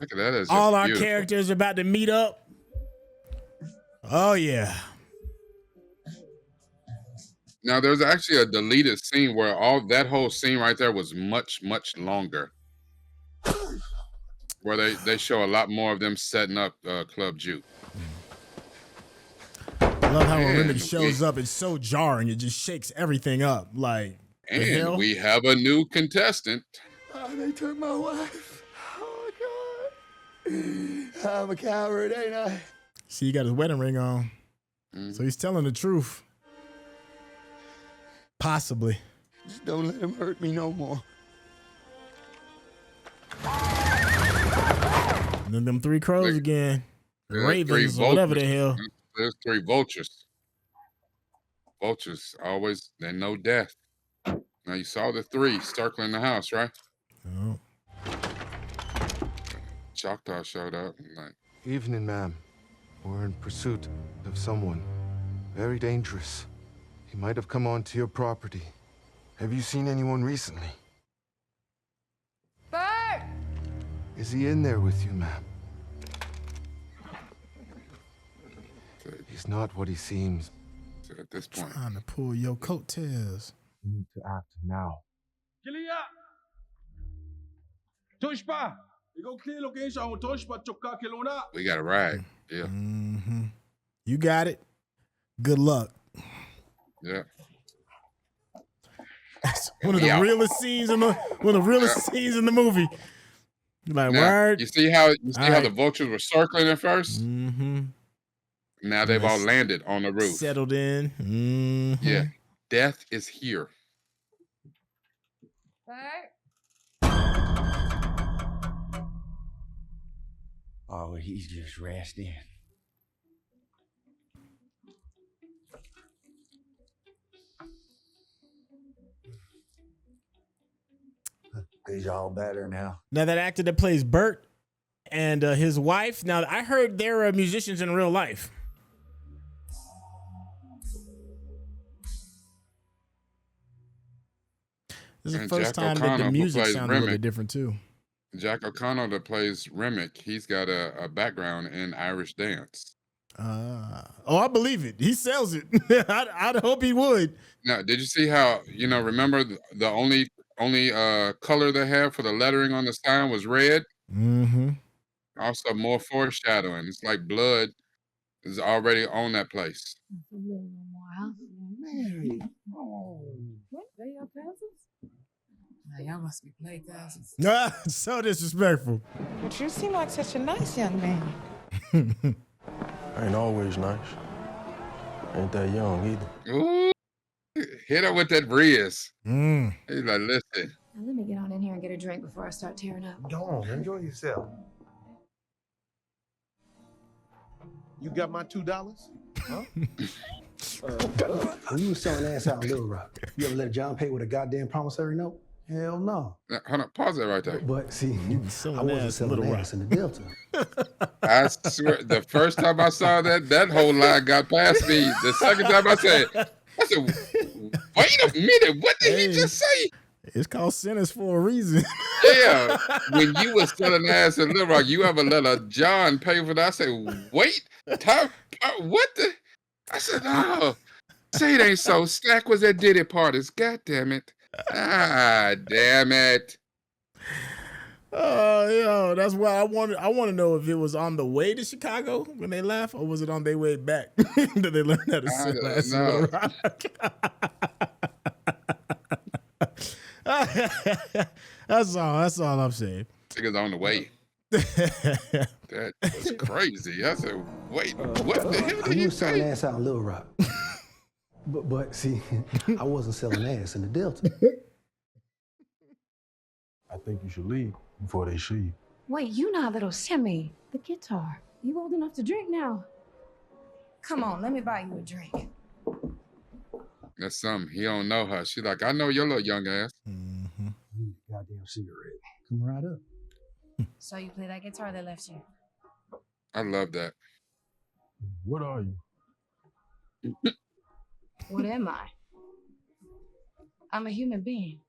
Look at that. All our characters are about to meet up. Oh, yeah. Now, there's actually a deleted scene where that whole scene right there was much, much longer. Where they show a lot more of them setting up Club Juke. I love how when Remmick shows up, it's so jarring. It just shakes everything up. Like, and we have a new contestant. Oh, they took my wife. Oh, God. I'm a coward, ain't I? See, he got his wedding ring on. So he's telling the truth. Possibly. Just don't let him hurt me no more. And then them 3 crows again. Ravens or whatever the hell. There's 3 vultures. Vultures always, they know death. Now you saw the 3 circling the house, right? Oh. Choctaw showed up and like, Evening, ma'am. We're in pursuit of someone. Very dangerous. He might have come onto your property. Have you seen anyone recently? Bert! Is he in there with you, ma'am? He's not what he seems. So at this point, Trying to pull your coattails. You need to act now. we got a ride. Yeah. Mm-hmm. You got it. Good luck. Yeah. That's one of the realest scenes in the movie. You're like, Now, word. you see how All the vultures were circling at 1st? Mm-hmm. Now they've all landed on the roof. Settled in. Mm-hmm. Yeah. Death is here. Oh, he's just resting. He's all better now. Now that actor that plays Bert and his wife. Now I heard they're musicians in real life. This is the first time that the music sounded a little bit different too. Jack O'Connell that plays Remmick, he's got a background in Irish dance. Oh, I believe it. He sells it. I'd hope he would. Now, did you see how, remember the only color they have for the lettering on the sign was red? Mm-hmm. Also more foreshadowing. It's like blood is already on that place. Mary. Oh. What? They your cousins? Now, y'all must be play cousins. So disrespectful. But you seem like such a nice young man. I ain't always nice. Ain't that young either. Ooh, hit her with that breeze. Mm. He's like, listen. Now let me get on in here and get a drink before I start tearing up. Go on, enjoy yourself. You got my $2? Huh? When you was selling ass out in Little Rock, you ever let John pay with a goddamn promissory note? Hell no. Hold on, pause it right there. But see, I wasn't selling ass in the Delta. I swear, the first time I saw that whole line got past me. The second time I said, wait a minute, what did he just say? It's called sinners for a reason. Yeah, when you was selling ass in Little Rock, you ever let a John pay for that? I said, wait, what the? I said, oh, say it ain't so. Stack was at Diddy parties. God damn it. Ah, damn it. Oh, yo, that's why I want to know if it was on the way to Chicago when they left, or was it on their way back that they learned how to sell ass in Little Rock? That's all I'm saying. Niggas on the way. That was crazy. I said, wait, what the hell did You you was selling say? ass out in Little Rock. But see, I wasn't selling ass in the Delta. I think you should leave before they see you. Wait, you not little Sammie. The guitar. You old enough to drink now. Come on, let me buy you a drink. That's something. He don't know her. She like, I know your little young ass. Mm-hmm. Goddamn cigarette. Come right up. So you play that guitar that left you? I love that. What are you? What am I? I'm a human being.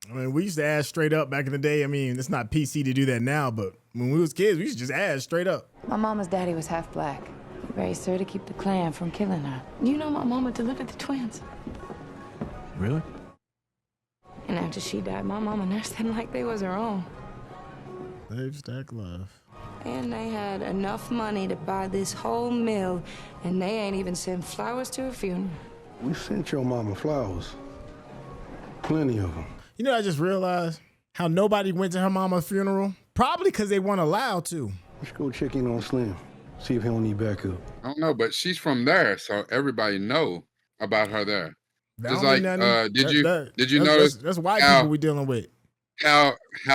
I mean, we used to ask straight up back in the day. I mean, it's not PC to do that now, but when we was kids, we used to just ask straight up. My mama's daddy was half black. He raised her to keep the Klan from killing her. You know my mama delivered the twins. Really? And after she died, my mama nursed them like they was her own. They've stacked love. And they had enough money to buy this whole mill, and they ain't even sent flowers to her funeral. We sent your mama flowers. Plenty of them. You know, I just realized how nobody went to her mama's funeral. Probably because they weren't allowed to. Let's go check in on Slim. See if he don't need backup. I don't know, but she's from there, so everybody know about her there. Just Don't like, mean nothing. did you notice that's white how, people we dealing with. How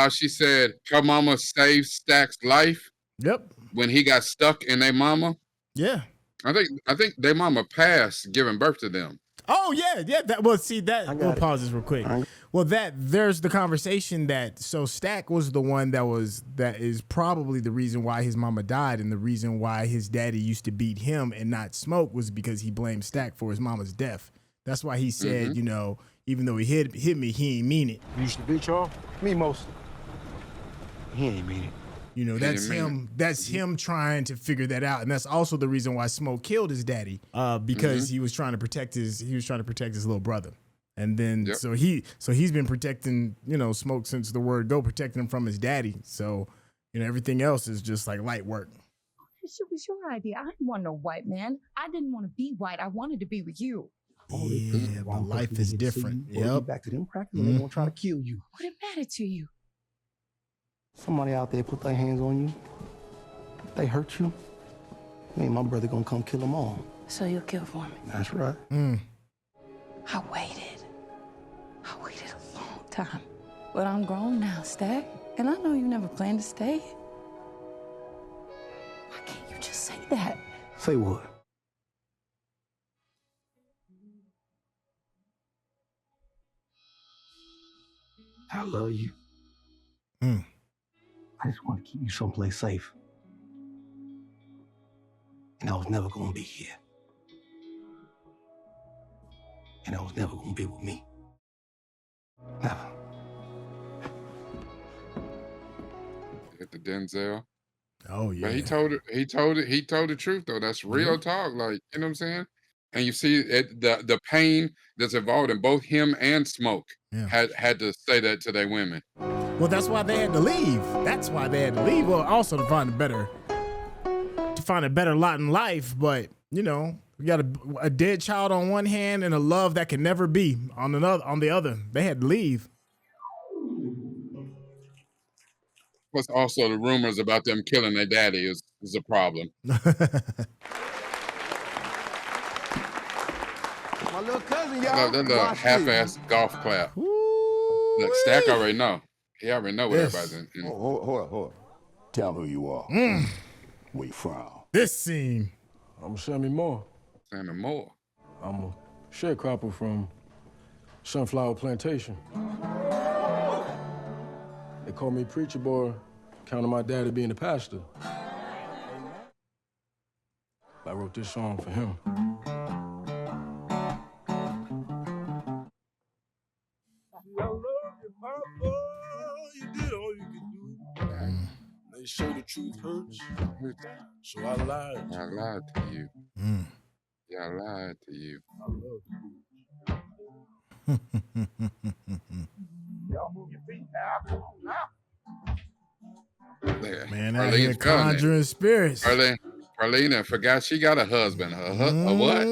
she said her mama saved Stack's life? Yep. When he got stuck in their mama? Yeah. I think their mama passed giving birth to them. Oh yeah. We'll pause this real quick. Well, there's the conversation that Stack was the one that is probably the reason why his mama died, and the reason why his daddy used to beat him and not Smoke was because he blamed Stack for his mama's death. That's why he said, you know, even though he hit me, he ain't mean it. You used to beat y'all? Me mostly. He ain't mean it. You know, that's him. That's him trying to figure that out, and that's also the reason why Smoke killed his daddy, because he was trying to protect his little brother. And then so he's been protecting, you know, Smoke since the word go, protecting him from his daddy. So, you know, everything else is just like light work. This was your idea. I didn't want no white man. I didn't want to be white. I wanted to be with you. Yeah, but life is different. Get back to them practice, and they're gonna try to kill you. What it mattered to you? Somebody out there put their hands on you. They hurt you. Me and my brother gonna come kill them all. So you'll kill for me. That's right. I waited a long time. But I'm grown now, Stack. And I know you never planned to stay. Why can't you just say that? Say what? I love you. I just want to keep you someplace safe. And I was never gonna be here. And I was never gonna be with me. Never. Hit the Denzel. Oh yeah. But he told the truth though. That's real talk. Like, you know what I'm saying? And you see the pain that's involved in both him and Smoke had to say that to their women. Well, that's why they had to leave. Well, also to find a better lot in life. But you know, we got a dead child on one hand and a love that can never be on the other. They had to leave. Plus, also the rumors about them killing their daddy is a problem. My little cousin, y'all. That little half-ass golf clap. Look, Stack already know. He already know what everybody's in. Hold up. Tell me who you are. Where you from? This scene. I'm Sammie Moore. Sammie Moore. I'm a sharecropper from Sunflower Plantation. They call me preacher boy, counting my daddy being a pastor. I wrote this song for him. They say the truth hurts, so I lied. I lied to you. Yeah, I lied to you. I love Y'all move your feet now. Come on now. There. Man, I hear conjuring spirits. Arlena forgot she got a husband. A what?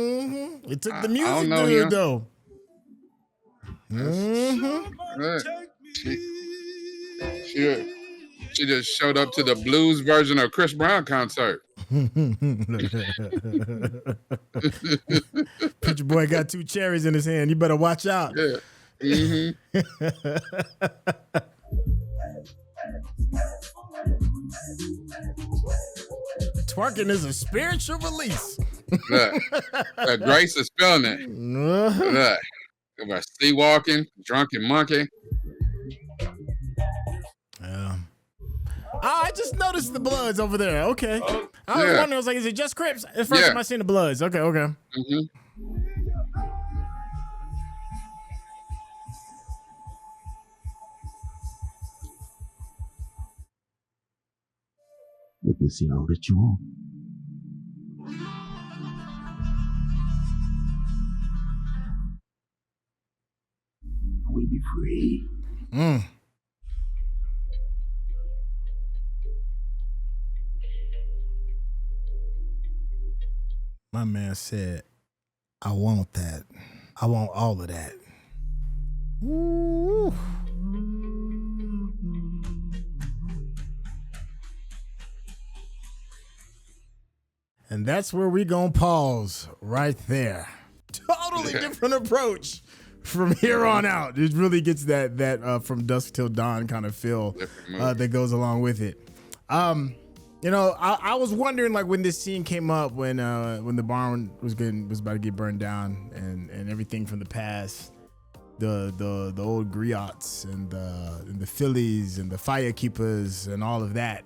It took the music dude, though. She just showed up to the blues version of Chris Brown concert. Preacher boy got 2 cherries in his hand. You better watch out. Yeah. Twerking is a spiritual release. Look, Grace is feeling it. Look, about sleepwalking, drunken monkey. I just noticed the Bloods over there. Okay. I was wondering, I was like, is it just Crips? At first time I seen the Bloods. Okay. Let me see how rich you are. We be free. My man said, I want that. I want all of that. Woo. And that's where we gonna pause right there. Totally different approach from here on out. It really gets that from dusk till dawn kind of feel that goes along with it. You know, I was wondering, like, when this scene came up, when the barn was about to get burned down and everything from the past, the old griots and the Phillies and the firekeepers and all of that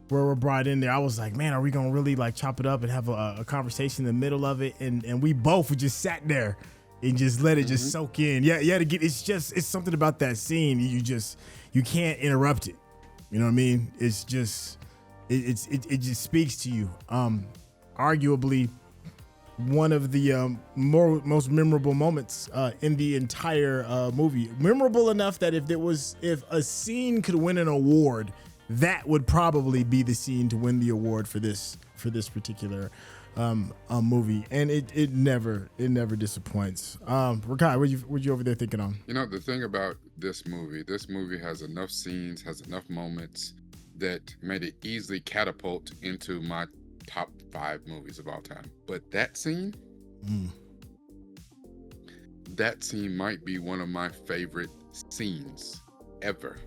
were brought in there. I was like, man, are we gonna really like chop it up and have a conversation in the middle of it? And we both just sat there and just let it just soak in. Yeah, to get it's something about that scene. You can't interrupt it. You know what I mean? It's just it just speaks to you. Arguably one of the most memorable moments in the entire movie. Memorable enough that if a scene could win an award, that would probably be the scene to win the award for this particular movie. And it never disappoints. Rekkai, what you over there thinking on? You know, the thing about this movie has enough scenes, has enough moments that made it easily catapult into my top 5 movies of all time. But that scene might be one of my favorite scenes ever.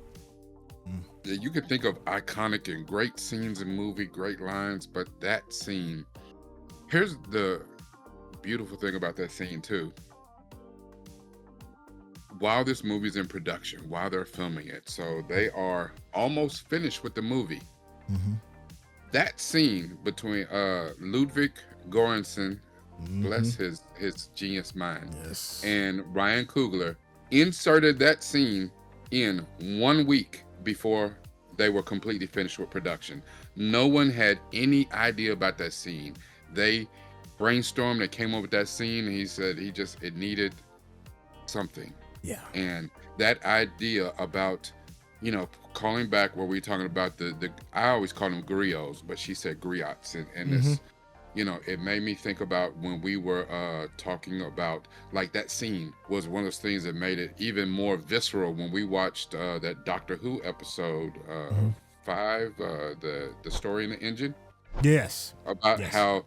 You can think of iconic and great scenes in movie, great lines, but that scene, here's the beautiful thing about that scene too. While this movie's in production, while they're filming it, so they are almost finished with the movie. That scene between Ludwig Göransson, bless his genius mind, and Ryan Coogler inserted that scene in 1 week before they were completely finished with production. No one had any idea about that scene. They brainstormed, they came up with that scene, and he said it needed something. Yeah. And that idea about, calling back where we're talking about I always call them griots, but she said griots. And this, it made me think about when we were talking about, like, that scene was one of those things that made it even more visceral when we watched that Doctor Who episode 5, the story in the engine. Yes. About how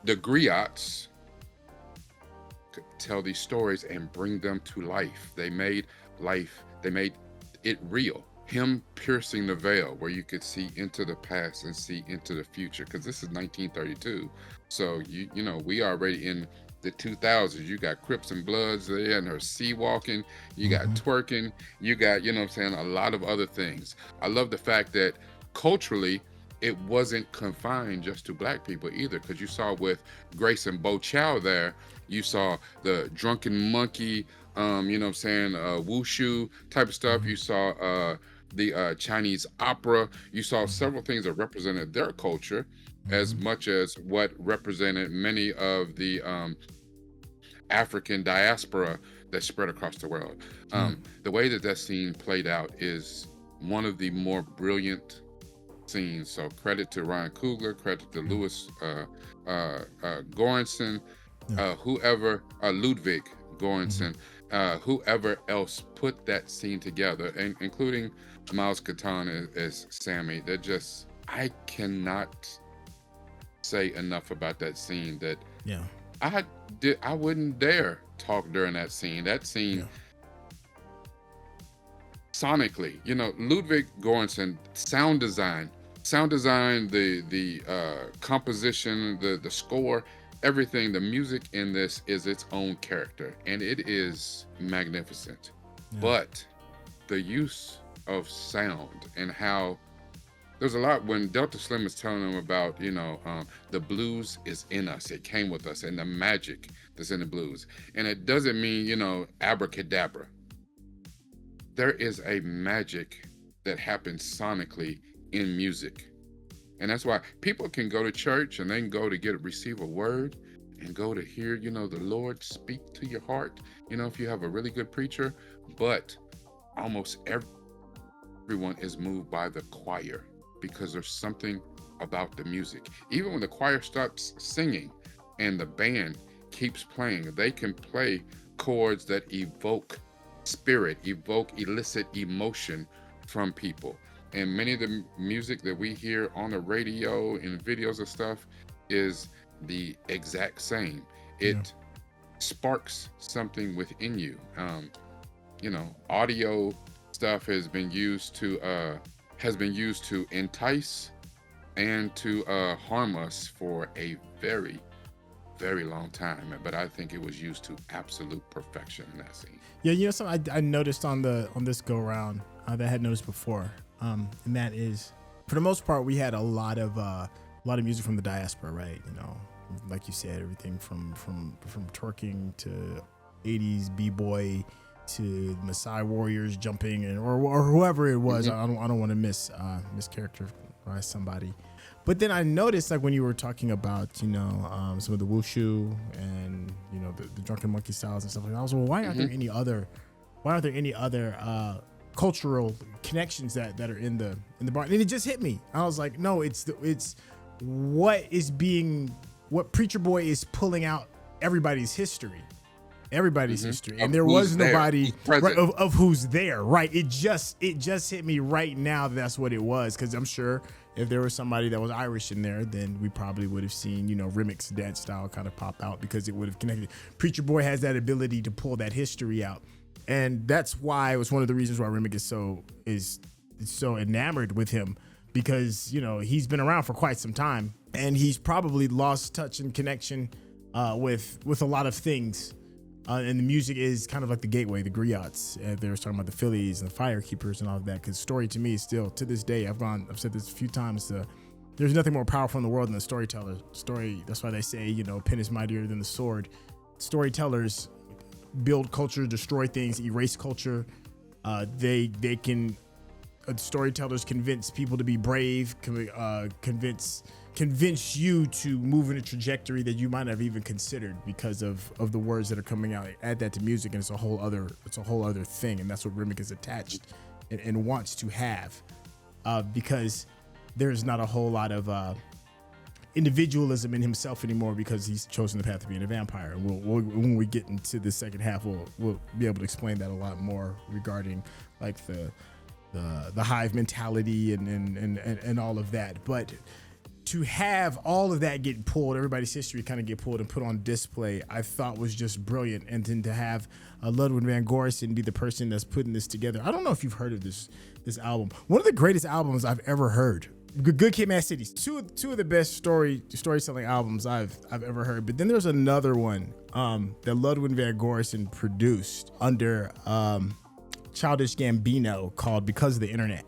the griots could tell these stories and bring them to life. They made it real. Him piercing the veil where you could see into the past and see into the future, because this is 1932. So we already in the 2000s. You got Crips and Bloods there and her sea walking, you got twerking, you got, a lot of other things. I love the fact that culturally it wasn't confined just to black people either, because you saw with Grace and Bo Chow there, you saw the drunken monkey, wushu type of stuff. You saw the Chinese opera. You saw several things that represented their culture as much as what represented many of the African diaspora that spread across the world. The way that scene played out is one of the more brilliant scenes. So credit to Ryan Coogler, credit to Louis Göransson, whoever, Ludwig Göransson, whoever else put that scene together, and including Miles Catan as Sammie. I cannot say enough about that scene. That I wouldn't dare talk during that scene. That scene, sonically, Ludwig Göransson, sound design, the composition, the score, everything, the music in this is its own character, and it is magnificent. But the use of sound and how there's a lot when Delta Slim is telling them about, the blues is in us, it came with us, and the magic that's in the blues. And it doesn't mean, abracadabra. There is a magic that happens sonically in music. And that's why people can go to church and they can go to receive a word and go to hear, the Lord speak to your heart, if you have a really good preacher. But almost everyone is moved by the choir because there's something about the music. Even when the choir stops singing and the band keeps playing, they can play chords that evoke spirit, elicit emotion from people. And many of the music that we hear on the radio and videos and stuff is the exact same. It sparks something within you. Audio stuff has been used to entice and to harm us for a very, very long time, but I think it was used to absolute perfection in that scene. Yeah, you know something I noticed on this go around that I had noticed before, and that is, for the most part, we had a lot of music from the diaspora, right? You know, like you said, everything from twerking to 80s b-boy to Maasai warriors jumping or whoever it was. I don't want to mischaracterize somebody. But then I noticed, like when you were talking about, some of the wushu and the drunken monkey styles and stuff like that, I was like, well, why aren't there any other cultural connections that are in the bar? And it just hit me. I was like, no, it's what Preacher Boy is pulling out everybody's history. History, and there was nobody of who's there, right? It just hit me right now that's what it was, because I'm sure if there was somebody that was Irish in there, then we probably would have seen Remmick's dance style kind of pop out, because it would have connected. Preacher Boy has that ability to pull that history out, and that's why it was one of the reasons why Remmick is so enamored with him, because he's been around for quite some time, and he's probably lost touch and connection with a lot of things. And the music is kind of like the gateway, the griots. They were talking about the Phillies and the Firekeepers and all of that. Because story to me is still, to this day, I've said this a few times, there's nothing more powerful in the world than the storyteller. Story, that's why they say, pen is mightier than the sword. Storytellers build culture, destroy things, erase culture. Storytellers convince people to be brave, convince you to move in a trajectory that you might have even considered because of the words that are coming out. Add that to music, and it's a whole other thing, and that's what Remmick is attached and wants to have, because there's not a whole lot of individualism in himself anymore, because he's chosen the path of being a vampire. We'll when we get into the second half, we'll be able to explain that a lot more regarding like the hive mentality and all of that. But to have all of that get pulled, everybody's history kind of get pulled and put on display, I thought was just brilliant. And then to have Ludwig Van Gorsen be the person that's putting this together. I don't know if you've heard of this album. One of the greatest albums I've ever heard. Good Kid, Mad City. Two of the best storytelling albums I've ever heard. But then there's another one that Ludwig Van Gorsen produced under Childish Gambino called Because of the Internet.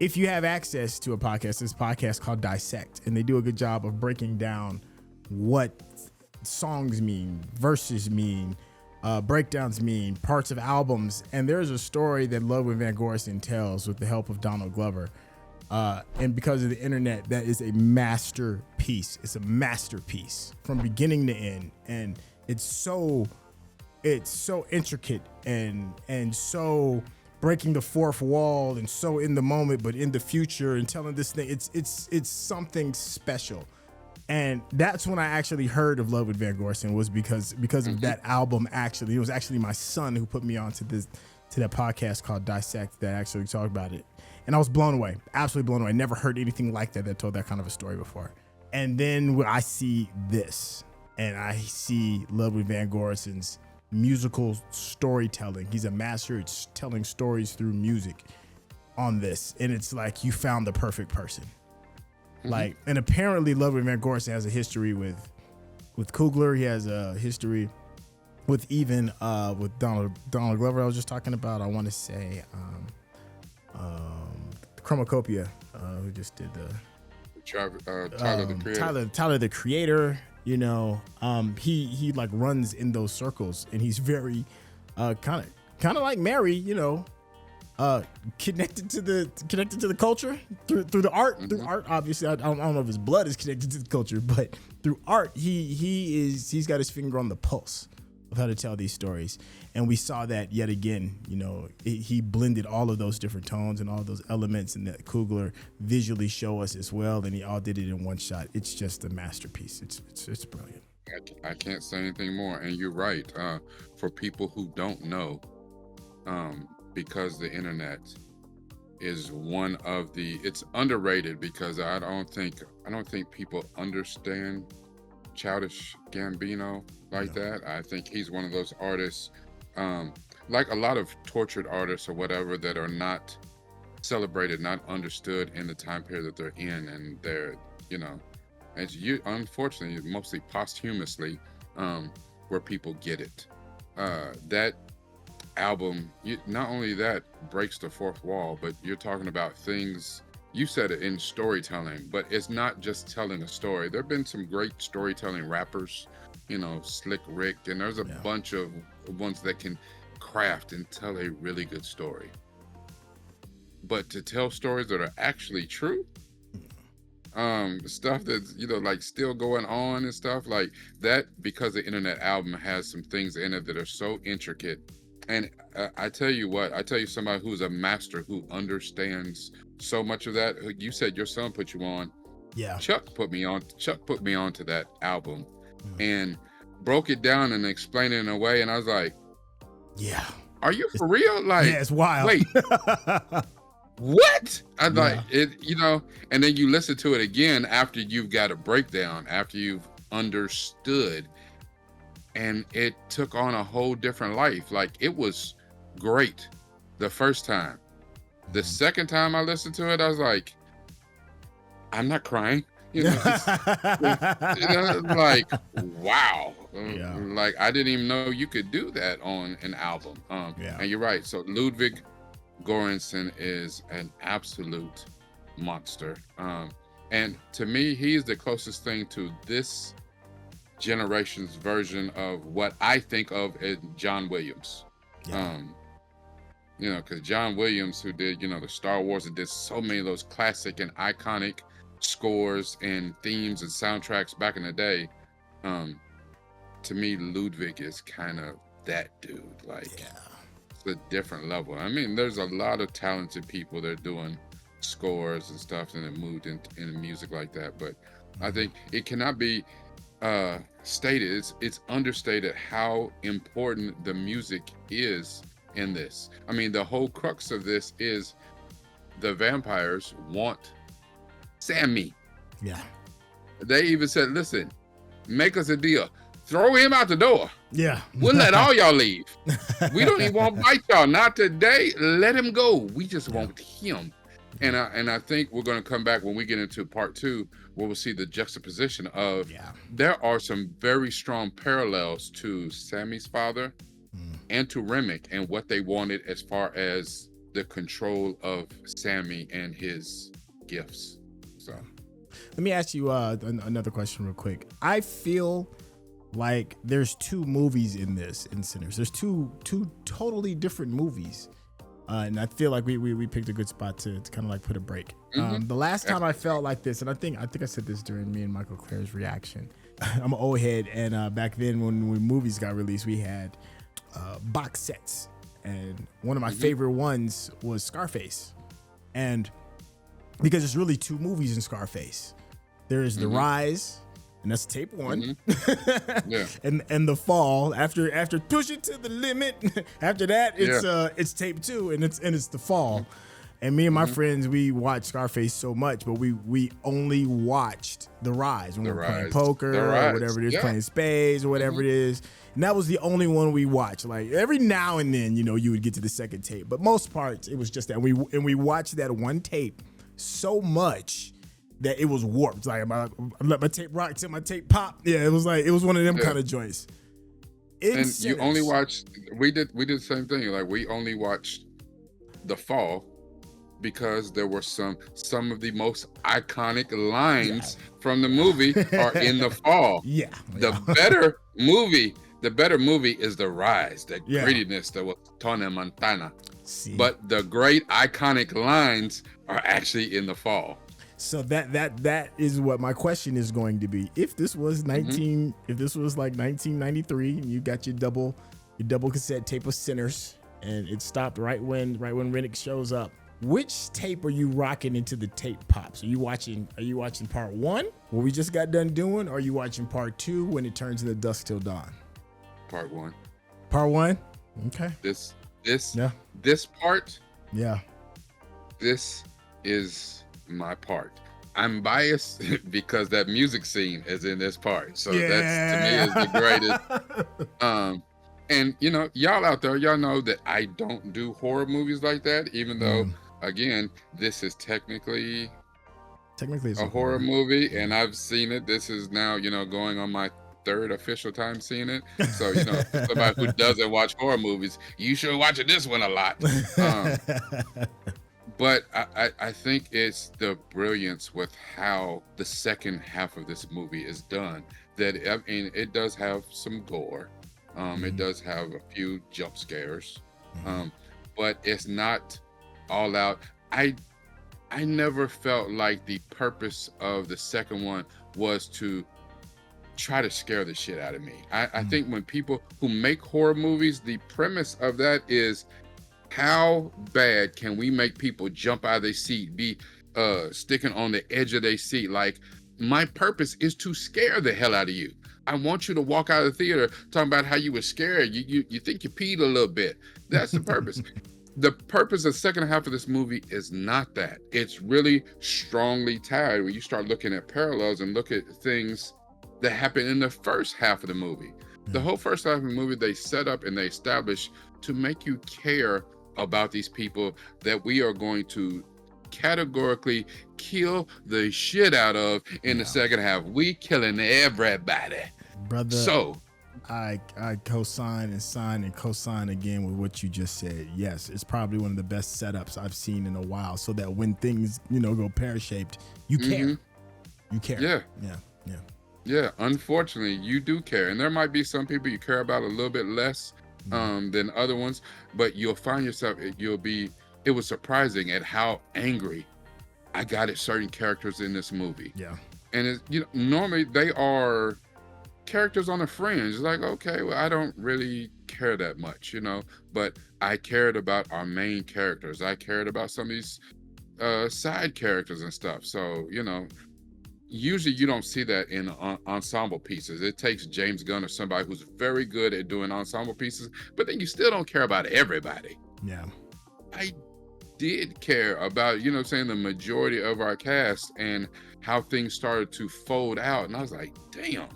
If you have access to a podcast, this podcast called Dissect, and they do a good job of breaking down what songs mean, verses mean, breakdowns mean, parts of albums. And there's a story that Ludwig Van Gorsen tells with the help of Donald Glover. And Because of the Internet, that is a masterpiece. It's a masterpiece from beginning to end. And it's so intricate and so breaking the fourth wall and so in the moment, but in the future, and telling this thing, it's something special. And that's when I actually heard of Ludwig Van Gorsen, was because of that album. Actually, it was actually my son who put me on to that podcast called Dissect that actually talked about it. And I was blown away, absolutely blown away. Never heard anything like that told that kind of a story before. And then when I see this, and I see Ludwig Van Gorsen's musical storytelling, he's a master at telling stories through music on this, and it's like you found the perfect person. Like, and apparently Ludwig Van Gorsen has a history with Coogler. He has a history with even with Donald Glover I was just talking about. I want to say Chromacopia, who just did Tyler the Creator. He like runs in those circles, and he's very kind of like Mary, connected to the culture through the art. Through art, obviously, I don't know if his blood is connected to the culture, but through art, he's got his finger on the pulse of how to tell these stories. And we saw that yet again. He blended all of those different tones and all those elements, and that Coogler visually show us as well. And he all did it in one shot. It's just a masterpiece. It's brilliant. I can't say anything more. And you're right. For people who don't know, Because the Internet is one of it's underrated, because I don't think people understand Childish Gambino like that. I think he's one of those artists, like a lot of tortured artists or whatever, that are not celebrated, not understood in the time period that they're in, and they're It's unfortunately mostly posthumously where people get it. That album, not only that breaks the fourth wall, but you're talking about things. You said it in storytelling, but it's not just telling a story. There have been some great storytelling rappers, Slick Rick, and there's a bunch of ones that can craft and tell a really good story. But to tell stories that are actually true, stuff that's like still going on and stuff like that, because the internet album has some things in it that are so intricate. And I tell you somebody who's a master who understands so much of that. You said your son put you on. Yeah. Chuck put me on to that album and broke it down and explained it in a way, and I was like, yeah, are you for real? Like, yeah, it's wild. Wait. What? I'm like, it, and then you listen to it again after you've got a breakdown, after you've understood, and it took on a whole different life. Like, it was great the first time. The second time I listened to it, I was like, I'm not crying. Like, wow. Like, I didn't even know you could do that on an album. And you're right. So Ludwig Göransson is an absolute monster. And to me, he's the closest thing to this generation's version of what I think of as John Williams. Because John Williams, who did, the Star Wars, and did so many of those classic and iconic scores and themes and soundtracks back in the day, to me, Ludwig is kind of that dude. Like, it's a different level. I mean, there's a lot of talented people that are doing scores and stuff and have moved into music like that, but I think it cannot be stated. It's understated how important the music is in this. I mean, the whole crux of this is the vampires want Sammie. Yeah. They even said, listen, make us a deal. Throw him out the door. Yeah. We'll let all y'all leave. We don't even want to bite y'all. Not today. Let him go. We just want him. And I think we're going to come back when we get into part 2, where we'll see the juxtaposition of there are some very strong parallels to Sammie's father and to Remmick and what they wanted as far as the control of Sammie and his gifts. So let me ask you another question real quick. I feel like there's 2 movies in Sinners. There's two totally different movies. And I feel like we picked a good spot to kind of like put a break. The last time I felt like this, and I think I said this during me and Michael Clare's reaction. I'm an old head, and back then when movies got released, we had box sets, and one of my favorite ones was Scarface, and because there's really 2 movies in Scarface. There is The Rise, and that's tape 1. And The Fall. After Push It to the Limit, after that it's tape 2, and it's The Fall. And me and my friends, we watched Scarface so much, but we only watched The Rise when we were playing poker or whatever it is, playing spades or whatever it is. And that was the only one we watched. Like every now and then, you would get to the second tape, but most parts it was just that. We watched that one tape so much that it was warped. Like I let my tape rock till my tape pop. Yeah, it was one of them kind of joints. And you only watched. We did the same thing. Like we only watched The Fall because there were some of the most iconic lines from the movie are in The Fall. The better movie is The Rise. The grittiness that was Tony Montana. But the great iconic lines are actually in The Fall. So that is what my question is going to be. If this was like 1993, and you got your double cassette tape of Sinners, and it stopped right when Remmick shows up, which tape are you rocking into the tape pops? Are you watching part 1, what we just got done doing, or are you watching part 2 when it turns into Dusk Till Dawn? Part 1. Part 1? Okay. This part. Yeah. This is my part. I'm biased because that music scene is in this part. So that's, to me, is the greatest. And y'all out there, y'all know that I don't do horror movies like that, even though, again, this is technically Technically, it's a horror movie, and I've seen it. This is now, going on my third official time seeing it. So, for somebody who doesn't watch horror movies, you should watch this one a lot. But I think it's the brilliance with how the second half of this movie is done. That, I mean, it does have some gore. It does have a few jump scares. But it's not all out. I never felt like the purpose of the second one was to try to scare the shit out of me. I think when people who make horror movies, the premise of that is, how bad can we make people jump out of their seat, be sticking on the edge of their seat? Like, my purpose is to scare the hell out of you. I want you to walk out of the theater talking about how you were scared. You think you peed a little bit. That's the purpose. The purpose of the second half of this movie is not that. It's really strongly tied when you start looking at parallels and look at things that happen in the first half of the movie. The whole first half of the movie, they set up and they establish to make you care about these people that we are going to categorically kill the shit out of in the second half. We killing everybody. Brother, so I co-sign and sign and co-sign again with what you just said. Yes, it's probably one of the best setups I've seen in a while, so that when things, go pear-shaped, you care. You care. Yeah, unfortunately, you do care. And there might be some people you care about a little bit less than other ones, but you'll find yourself, it was surprising at how angry I got at certain characters in this movie. Yeah. And normally they are characters on the fringe. Like, okay, well, I don't really care that much, but I cared about our main characters. I cared about some of these side characters and stuff. So, usually you don't see that in ensemble pieces. It takes James Gunn or somebody who's very good at doing ensemble pieces, but then you still don't care about everybody. Yeah. I did care about, the majority of our cast and how things started to fold out. And I was like, damn.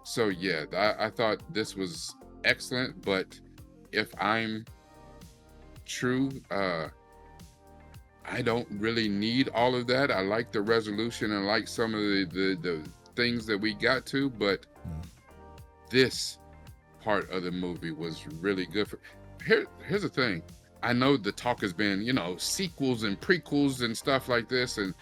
So yeah, I thought this was excellent, but if I'm true, I don't really need all of that. I like the resolution and like some of the things that we got to, but this part of the movie was really good. Here's the thing. I know the talk has been, sequels and prequels and stuff like this. And,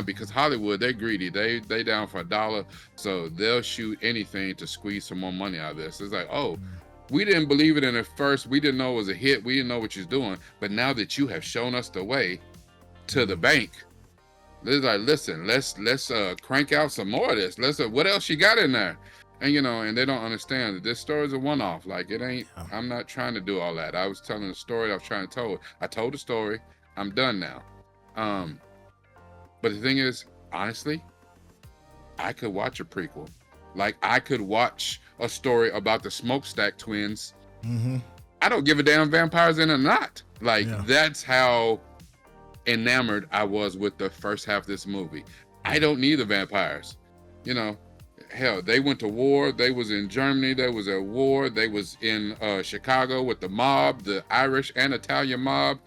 because Hollywood, they're greedy. They down for $1. So they'll shoot anything to squeeze some more money out of this. It's like, oh, we didn't believe it in at first. We didn't know it was a hit. We didn't know what you're doing. But now that you have shown us the way to the bank, it's like, listen, let's crank out some more of this. What else you got in there? And and they don't understand that this story is a one-off. Like, it ain't. I'm not trying to do all that. I was telling the story I was trying to tell. I told the story. I'm done now. But the thing is, honestly, I could watch a prequel. Like, I could watch a story about the Smokestack twins. I don't give a damn vampires in or not. Like, that's how enamored I was with the first half of this movie. I don't need the vampires. Hell, they went to war. They was in Germany. They was at war. They was in Chicago with the mob, the Irish and Italian mob.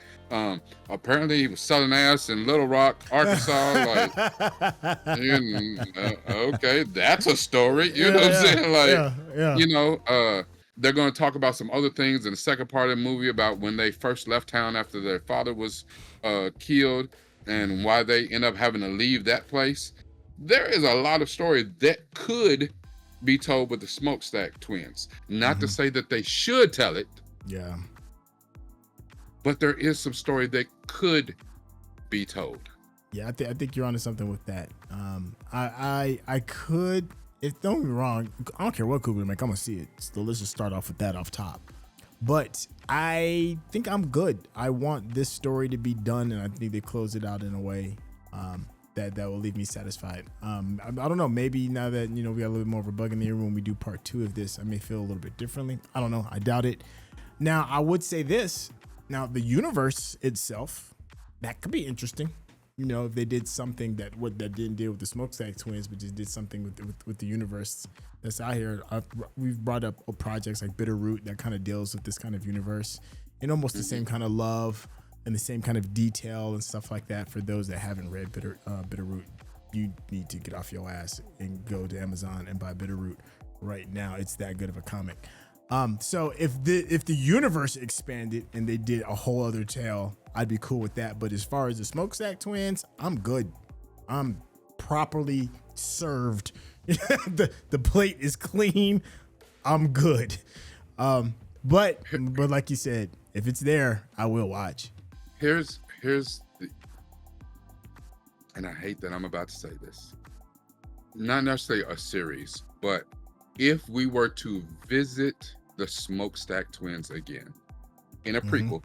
Apparently, he was selling ass in Little Rock, Arkansas. Okay, that's a story. You know what I'm saying? They're going to talk about some other things in the second part of the movie about when they first left town after their father was killed and why they end up having to leave that place. There is a lot of story that could be told with the Smokestack twins. Not to say that they should tell it. Yeah. But there is some story that could be told. Yeah, I think you're onto something with that. I could, if don't get me wrong, I don't care what Coogler make, I'm gonna see it. So let's just start off with that off top. But I think I'm good. I want this story to be done, and I think they close it out in a way that will leave me satisfied. I don't know, maybe now that we got a little bit more of a bug in the ear when we do part 2 of this, I may feel a little bit differently. I don't know, I doubt it. Now I would say this, now the universe itself, that could be interesting, if they did something that didn't deal with the Smokestack twins, but just did something with the universe that's out here. We've brought up projects like Bitterroot that kind of deals with this kind of universe and almost the same kind of love and the same kind of detail and stuff like that. For those that haven't read Bitterroot, you need to get off your ass and go to Amazon and buy Bitterroot right now. It's that good of a comic. So if the universe expanded and they did a whole other tale, I'd be cool with that. But as far as the Smokestack Twins, I'm good. I'm properly served. the plate is clean. I'm good. But like you said, if it's there, I will watch. Here's the, and I hate that I'm about to say this, not necessarily a series, but if we were to visit the Smokestack Twins again in a prequel,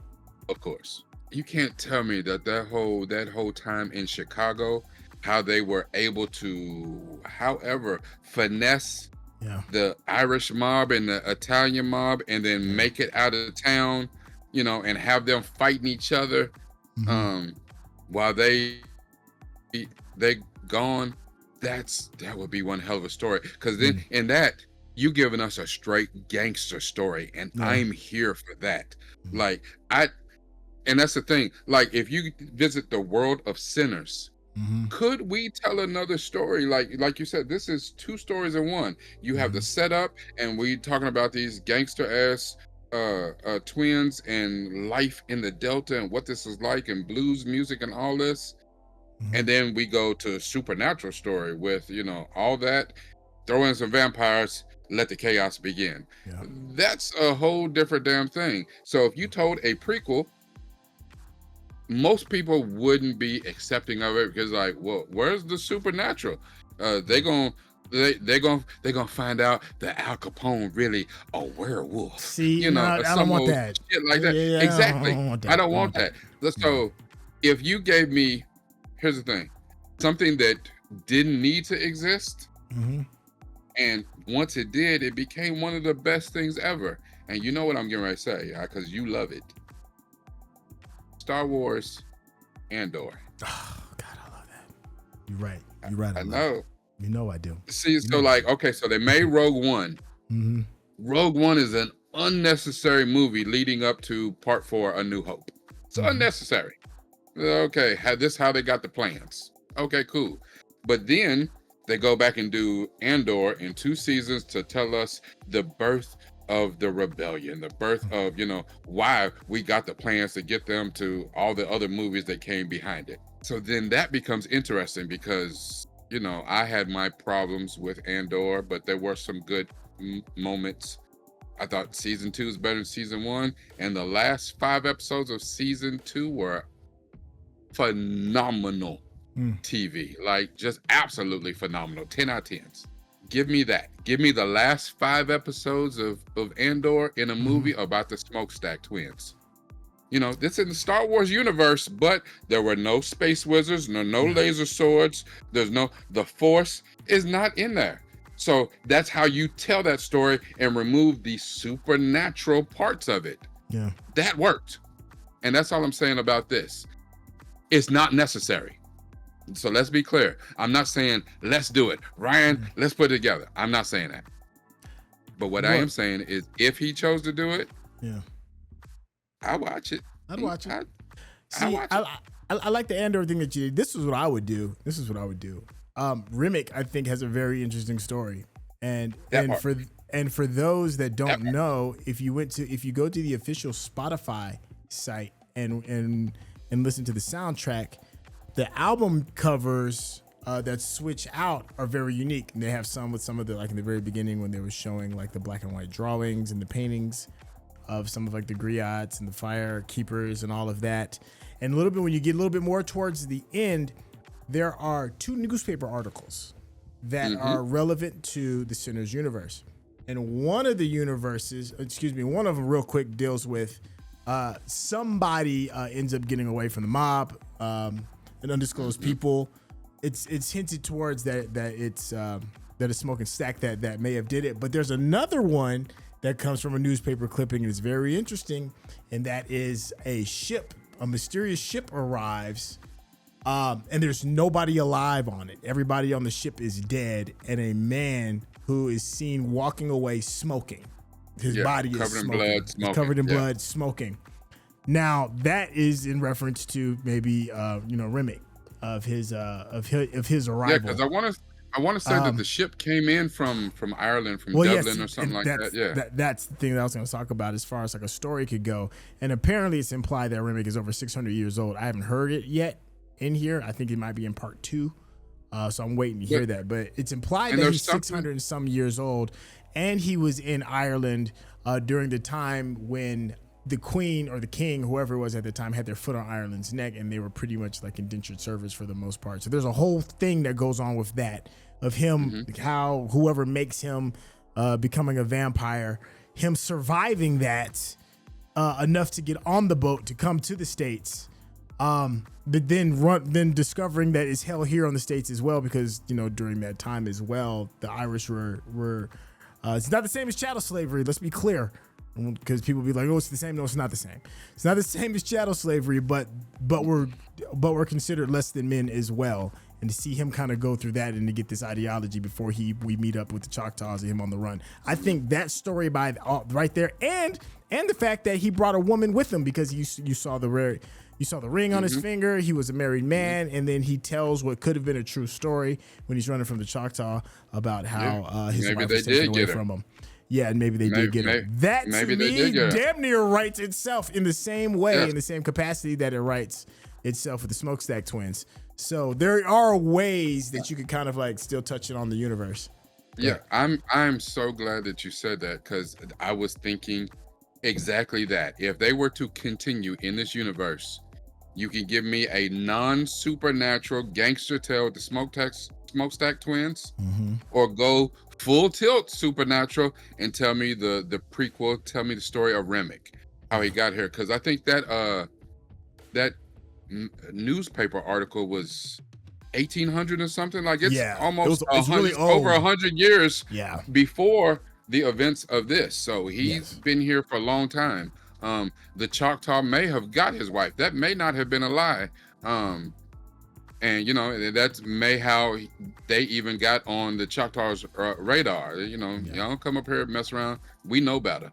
of course, you can't tell me that whole time in Chicago, how they were able to, however, finesse the Irish mob and the Italian mob, and then make it out of town, you know, and have them fighting each other while they gone. That would be one hell of a story. Because then in that, you giving us a straight gangster story, and I'm here for that. Like and that's the thing. Like, if you visit the world of Sinners, could we tell another story? Like you said, this is two stories in one. You have the setup, and we talking about these gangster ass twins and life in the Delta and what this is like, and blues music and all this. And then we go to a supernatural story with, you know, all that, throw in some vampires, let the chaos begin. That's a whole different damn thing. So if you told a prequel, most people wouldn't be accepting of it, because, like, well, where's the supernatural? They're gonna find out that Al Capone really a werewolf. See, you know, I don't want that. Shit like that. Yeah, exactly. I don't want that. So if you gave me, here's the thing, something that didn't need to exist, and once it did, it became one of the best things ever. And you know what I'm getting ready to say, because you love it. Star Wars Andor. Oh God, I love that. You're right. You're right. I know. You know I do. See, so like, okay, so they made Rogue One. Rogue One is an unnecessary movie leading up to Part 4, A New Hope. It's unnecessary. Okay, this how they got the plans. Okay, cool. But then they go back and do Andor in 2 seasons to tell us the birth of the rebellion, the birth of, you know, why we got the plans to get them to all the other movies that came behind it. So then that becomes interesting, because, you know, I had my problems with Andor, but there were some good moments. I thought season 2 is better than season 1, and the last 5 episodes of season 2 were phenomenal TV, like just absolutely phenomenal. 10 out of 10s. Give me that. Give me the last 5 episodes of Andor in a movie about the Smokestack Twins. You know, this is in the Star Wars universe, but there were no space wizards, no laser swords. The Force is not in there. So that's how you tell that story and remove the supernatural parts of it. Yeah. That worked. And that's all I'm saying about this. It's not necessary. So let's be clear. I'm not saying let's do it. Ryan, let's put it together. I'm not saying that. But what I am saying is, if he chose to do it, I watch it. I'd watch it. I watch it. I like the Andor thing that you did. This is what I would do. Remmick, I think, has a very interesting story. And for those that don't know, if you go to the official Spotify site and listen to the soundtrack, the album covers that switch out are very unique. And they have some with some of the, like in the very beginning when they were showing like the black and white drawings and the paintings of some of like the griots and the fire keepers and all of that. And a little bit, when you get a little bit more towards the end, there are 2 newspaper articles that are relevant to the Sinners universe. And one of them real quick deals with somebody ends up getting away from the mob, an undisclosed people. It's hinted towards that it's that a smoking stack that may have did it. But there's another one that comes from a newspaper clipping, and it's very interesting. And that is a mysterious ship arrives, and there's nobody alive on it. Everybody on the ship is dead, and a man who is seen walking away smoking. His body is smoking. Covered in blood, smoking. Now that is in reference to maybe Remmick of his arrival. Yeah, because I want to say that the ship came in from Ireland, from Dublin or something like that. Yeah, that's the thing that I was going to talk about as far as like a story could go. And apparently it's implied that Remmick is over 600 years old. I haven't heard it yet in here. I think it might be in part 2. So I'm waiting to hear that. But it's implied that he's 600 and some years old. And he was in Ireland during the time when the queen or the king, whoever it was at the time, had their foot on Ireland's neck, and they were pretty much like indentured servants for the most part. So there's a whole thing that goes on with that of him, how whoever makes him becoming a vampire, him surviving that enough to get on the boat to come to the States, but then discovering that it's hell here on the States as well, because during that time as well, the Irish were it's not the same as chattel slavery. Let's be clear. Because people be like, oh, it's the same. No, it's not the same. It's not the same as chattel slavery, but we're considered less than men as well. And to see him kind of go through that and to get this ideology before we meet up with the Choctaws and him on the run, I think that story right there, and the fact that he brought a woman with him, because you saw the ring on his finger. He was a married man, and then he tells what could have been a true story when he's running from the Choctaw about how his wife was taken away from him. Yeah, and maybe they did get it. That to me damn near writes itself in the same way, in the same capacity that it writes itself with the Smokestack twins. So there are ways that you could kind of like still touch it on the universe. Yeah, I'm so glad that you said that, because I was thinking exactly that. If they were to continue in this universe, you can give me a non-supernatural gangster tale with the Smokestack twins, or go full tilt supernatural and tell me the prequel, tell me the story of Remmick, how he got here. Because I think that newspaper article was 1800 or something. Like it's almost really over 100 years before the events of this. So he's been here for a long time. The Choctaw may have got his wife. That may not have been a lie. And that's may how they even got on the Choctaws radar. You don't come up here and mess around. We know better.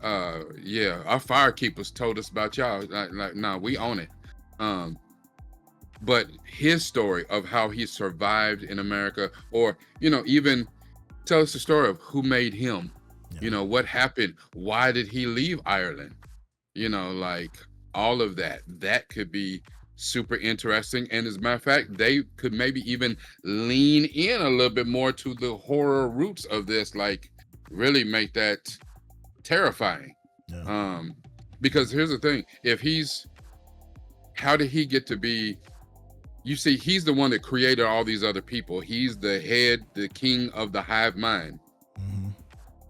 Our firekeepers told us about y'all. Like, nah, we own it. But his story of how he survived in America, or even tell us the story of who made him. What happened? Why did he leave Ireland? Like all of that. That could be super interesting. And as a matter of fact, they could maybe even lean in a little bit more to the horror roots of this, like really make that terrifying. Because here's the thing, how did he get to be, you see, he's the one that created all these other people. He's the head, the king of the hive mind.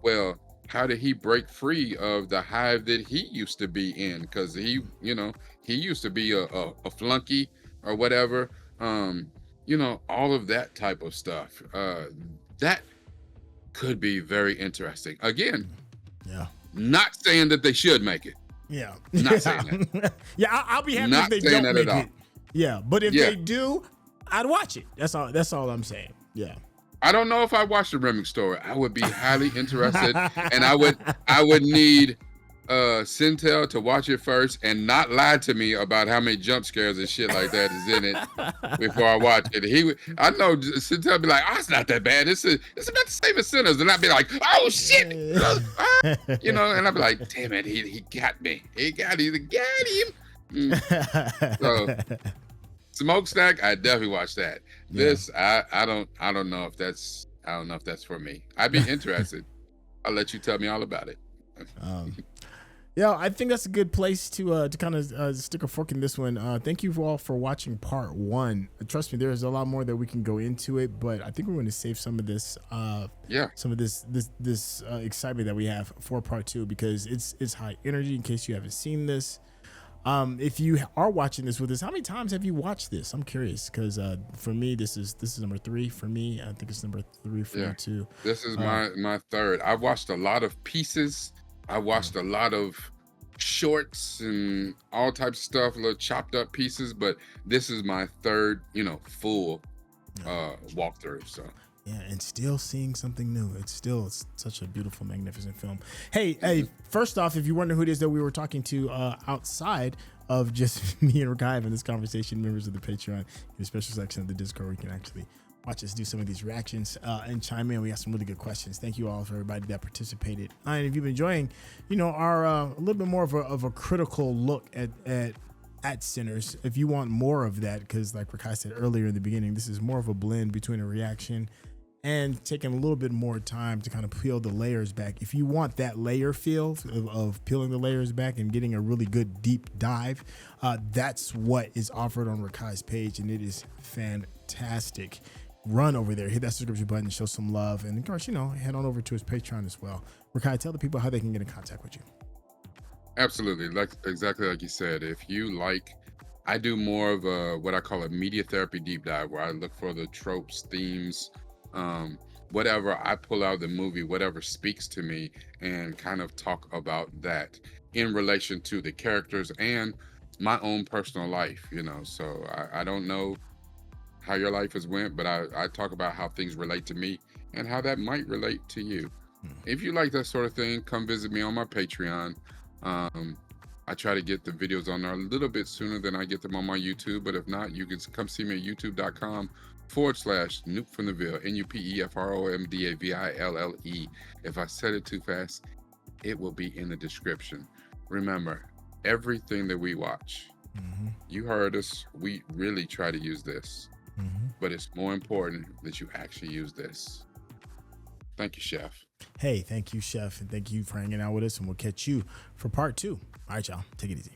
Well, how did he break free of the hive that he used to be in? Because he used to be a flunky or whatever. All of that type of stuff. That could be very interesting. Again, not saying that they should make it. Not saying that. I'll be happy if they don't make it. Yeah, but if they do, I'd watch it. That's all I'm saying. Yeah. I don't know if I watched the Remmick story. I would be highly interested, and I would need Syntell to watch it first and not lie to me about how many jump scares and shit like that is in it before I watch it. I know Syntell be like, "Oh, it's not that bad. It's about the same as Sinners," and I'd be like, "Oh shit," and I'd be like, "Damn it, he got me. He got him." So Smokestack, I definitely watch that. This, I don't know if that's for me. I'd be interested. I'll let you tell me all about it. I think that's a good place to kind of stick a fork in this one. Thank you all for watching part 1. Trust me, there's a lot more that we can go into it, but I think we're going to save some of this, some of this excitement that we have for part 2, because it's high energy. In case you haven't seen this. If you are watching this with us, how many times have you watched this? I'm curious, because for me, this is number 3 for me. I think it's number 3 for you too. This is my third. I watched a lot of pieces. I watched a lot of shorts and all types of stuff, little chopped up pieces. But this is my third, full walkthrough. So Yeah, and still seeing something new. It's such a beautiful, magnificent film. Hey, first off, if you wonder who it is that we were talking to outside of just me and Rekkai having this conversation, members of the Patreon, in the special section of the Discord, where you can actually watch us do some of these reactions and chime in. We got some really good questions. Thank you all for everybody that participated. And if you've been enjoying, our a little bit more of a critical look at Sinners, if you want more of that, because like Rekkai said earlier in the beginning, this is more of a blend between a reaction and taking a little bit more time to kind of peel the layers back. If you want that layer feel of peeling the layers back and getting a really good deep dive, that's what is offered on Rekkai's page, and it is fantastic. Run over there, hit that subscription button, show some love, and of course, head on over to his Patreon as well. Rekkai, tell the people how they can get in contact with you. Absolutely, exactly like you said. If you like, I do more of a what I call a media therapy deep dive, where I look for the tropes, themes, whatever I pull out of the movie, whatever speaks to me, and kind of talk about that in relation to the characters and my own personal life. So I don't know how your life has went, but I talk about how things relate to me and how that might relate to you. If you like that sort of thing, come visit me on my Patreon. I try to get the videos on there a little bit sooner than I get them on my YouTube, but if not, you can come see me at youtube.com/Nupe from the Ville, NUPEFROMDAVILLE. If I said it too fast, it will be in the description. Remember, everything that we watch, you heard us, we really try to use this, but it's more important that you actually use this. Thank you, Chef. Hey, thank you, Chef, and thank you for hanging out with us, and we'll catch you for part 2. All right, y'all, take it easy.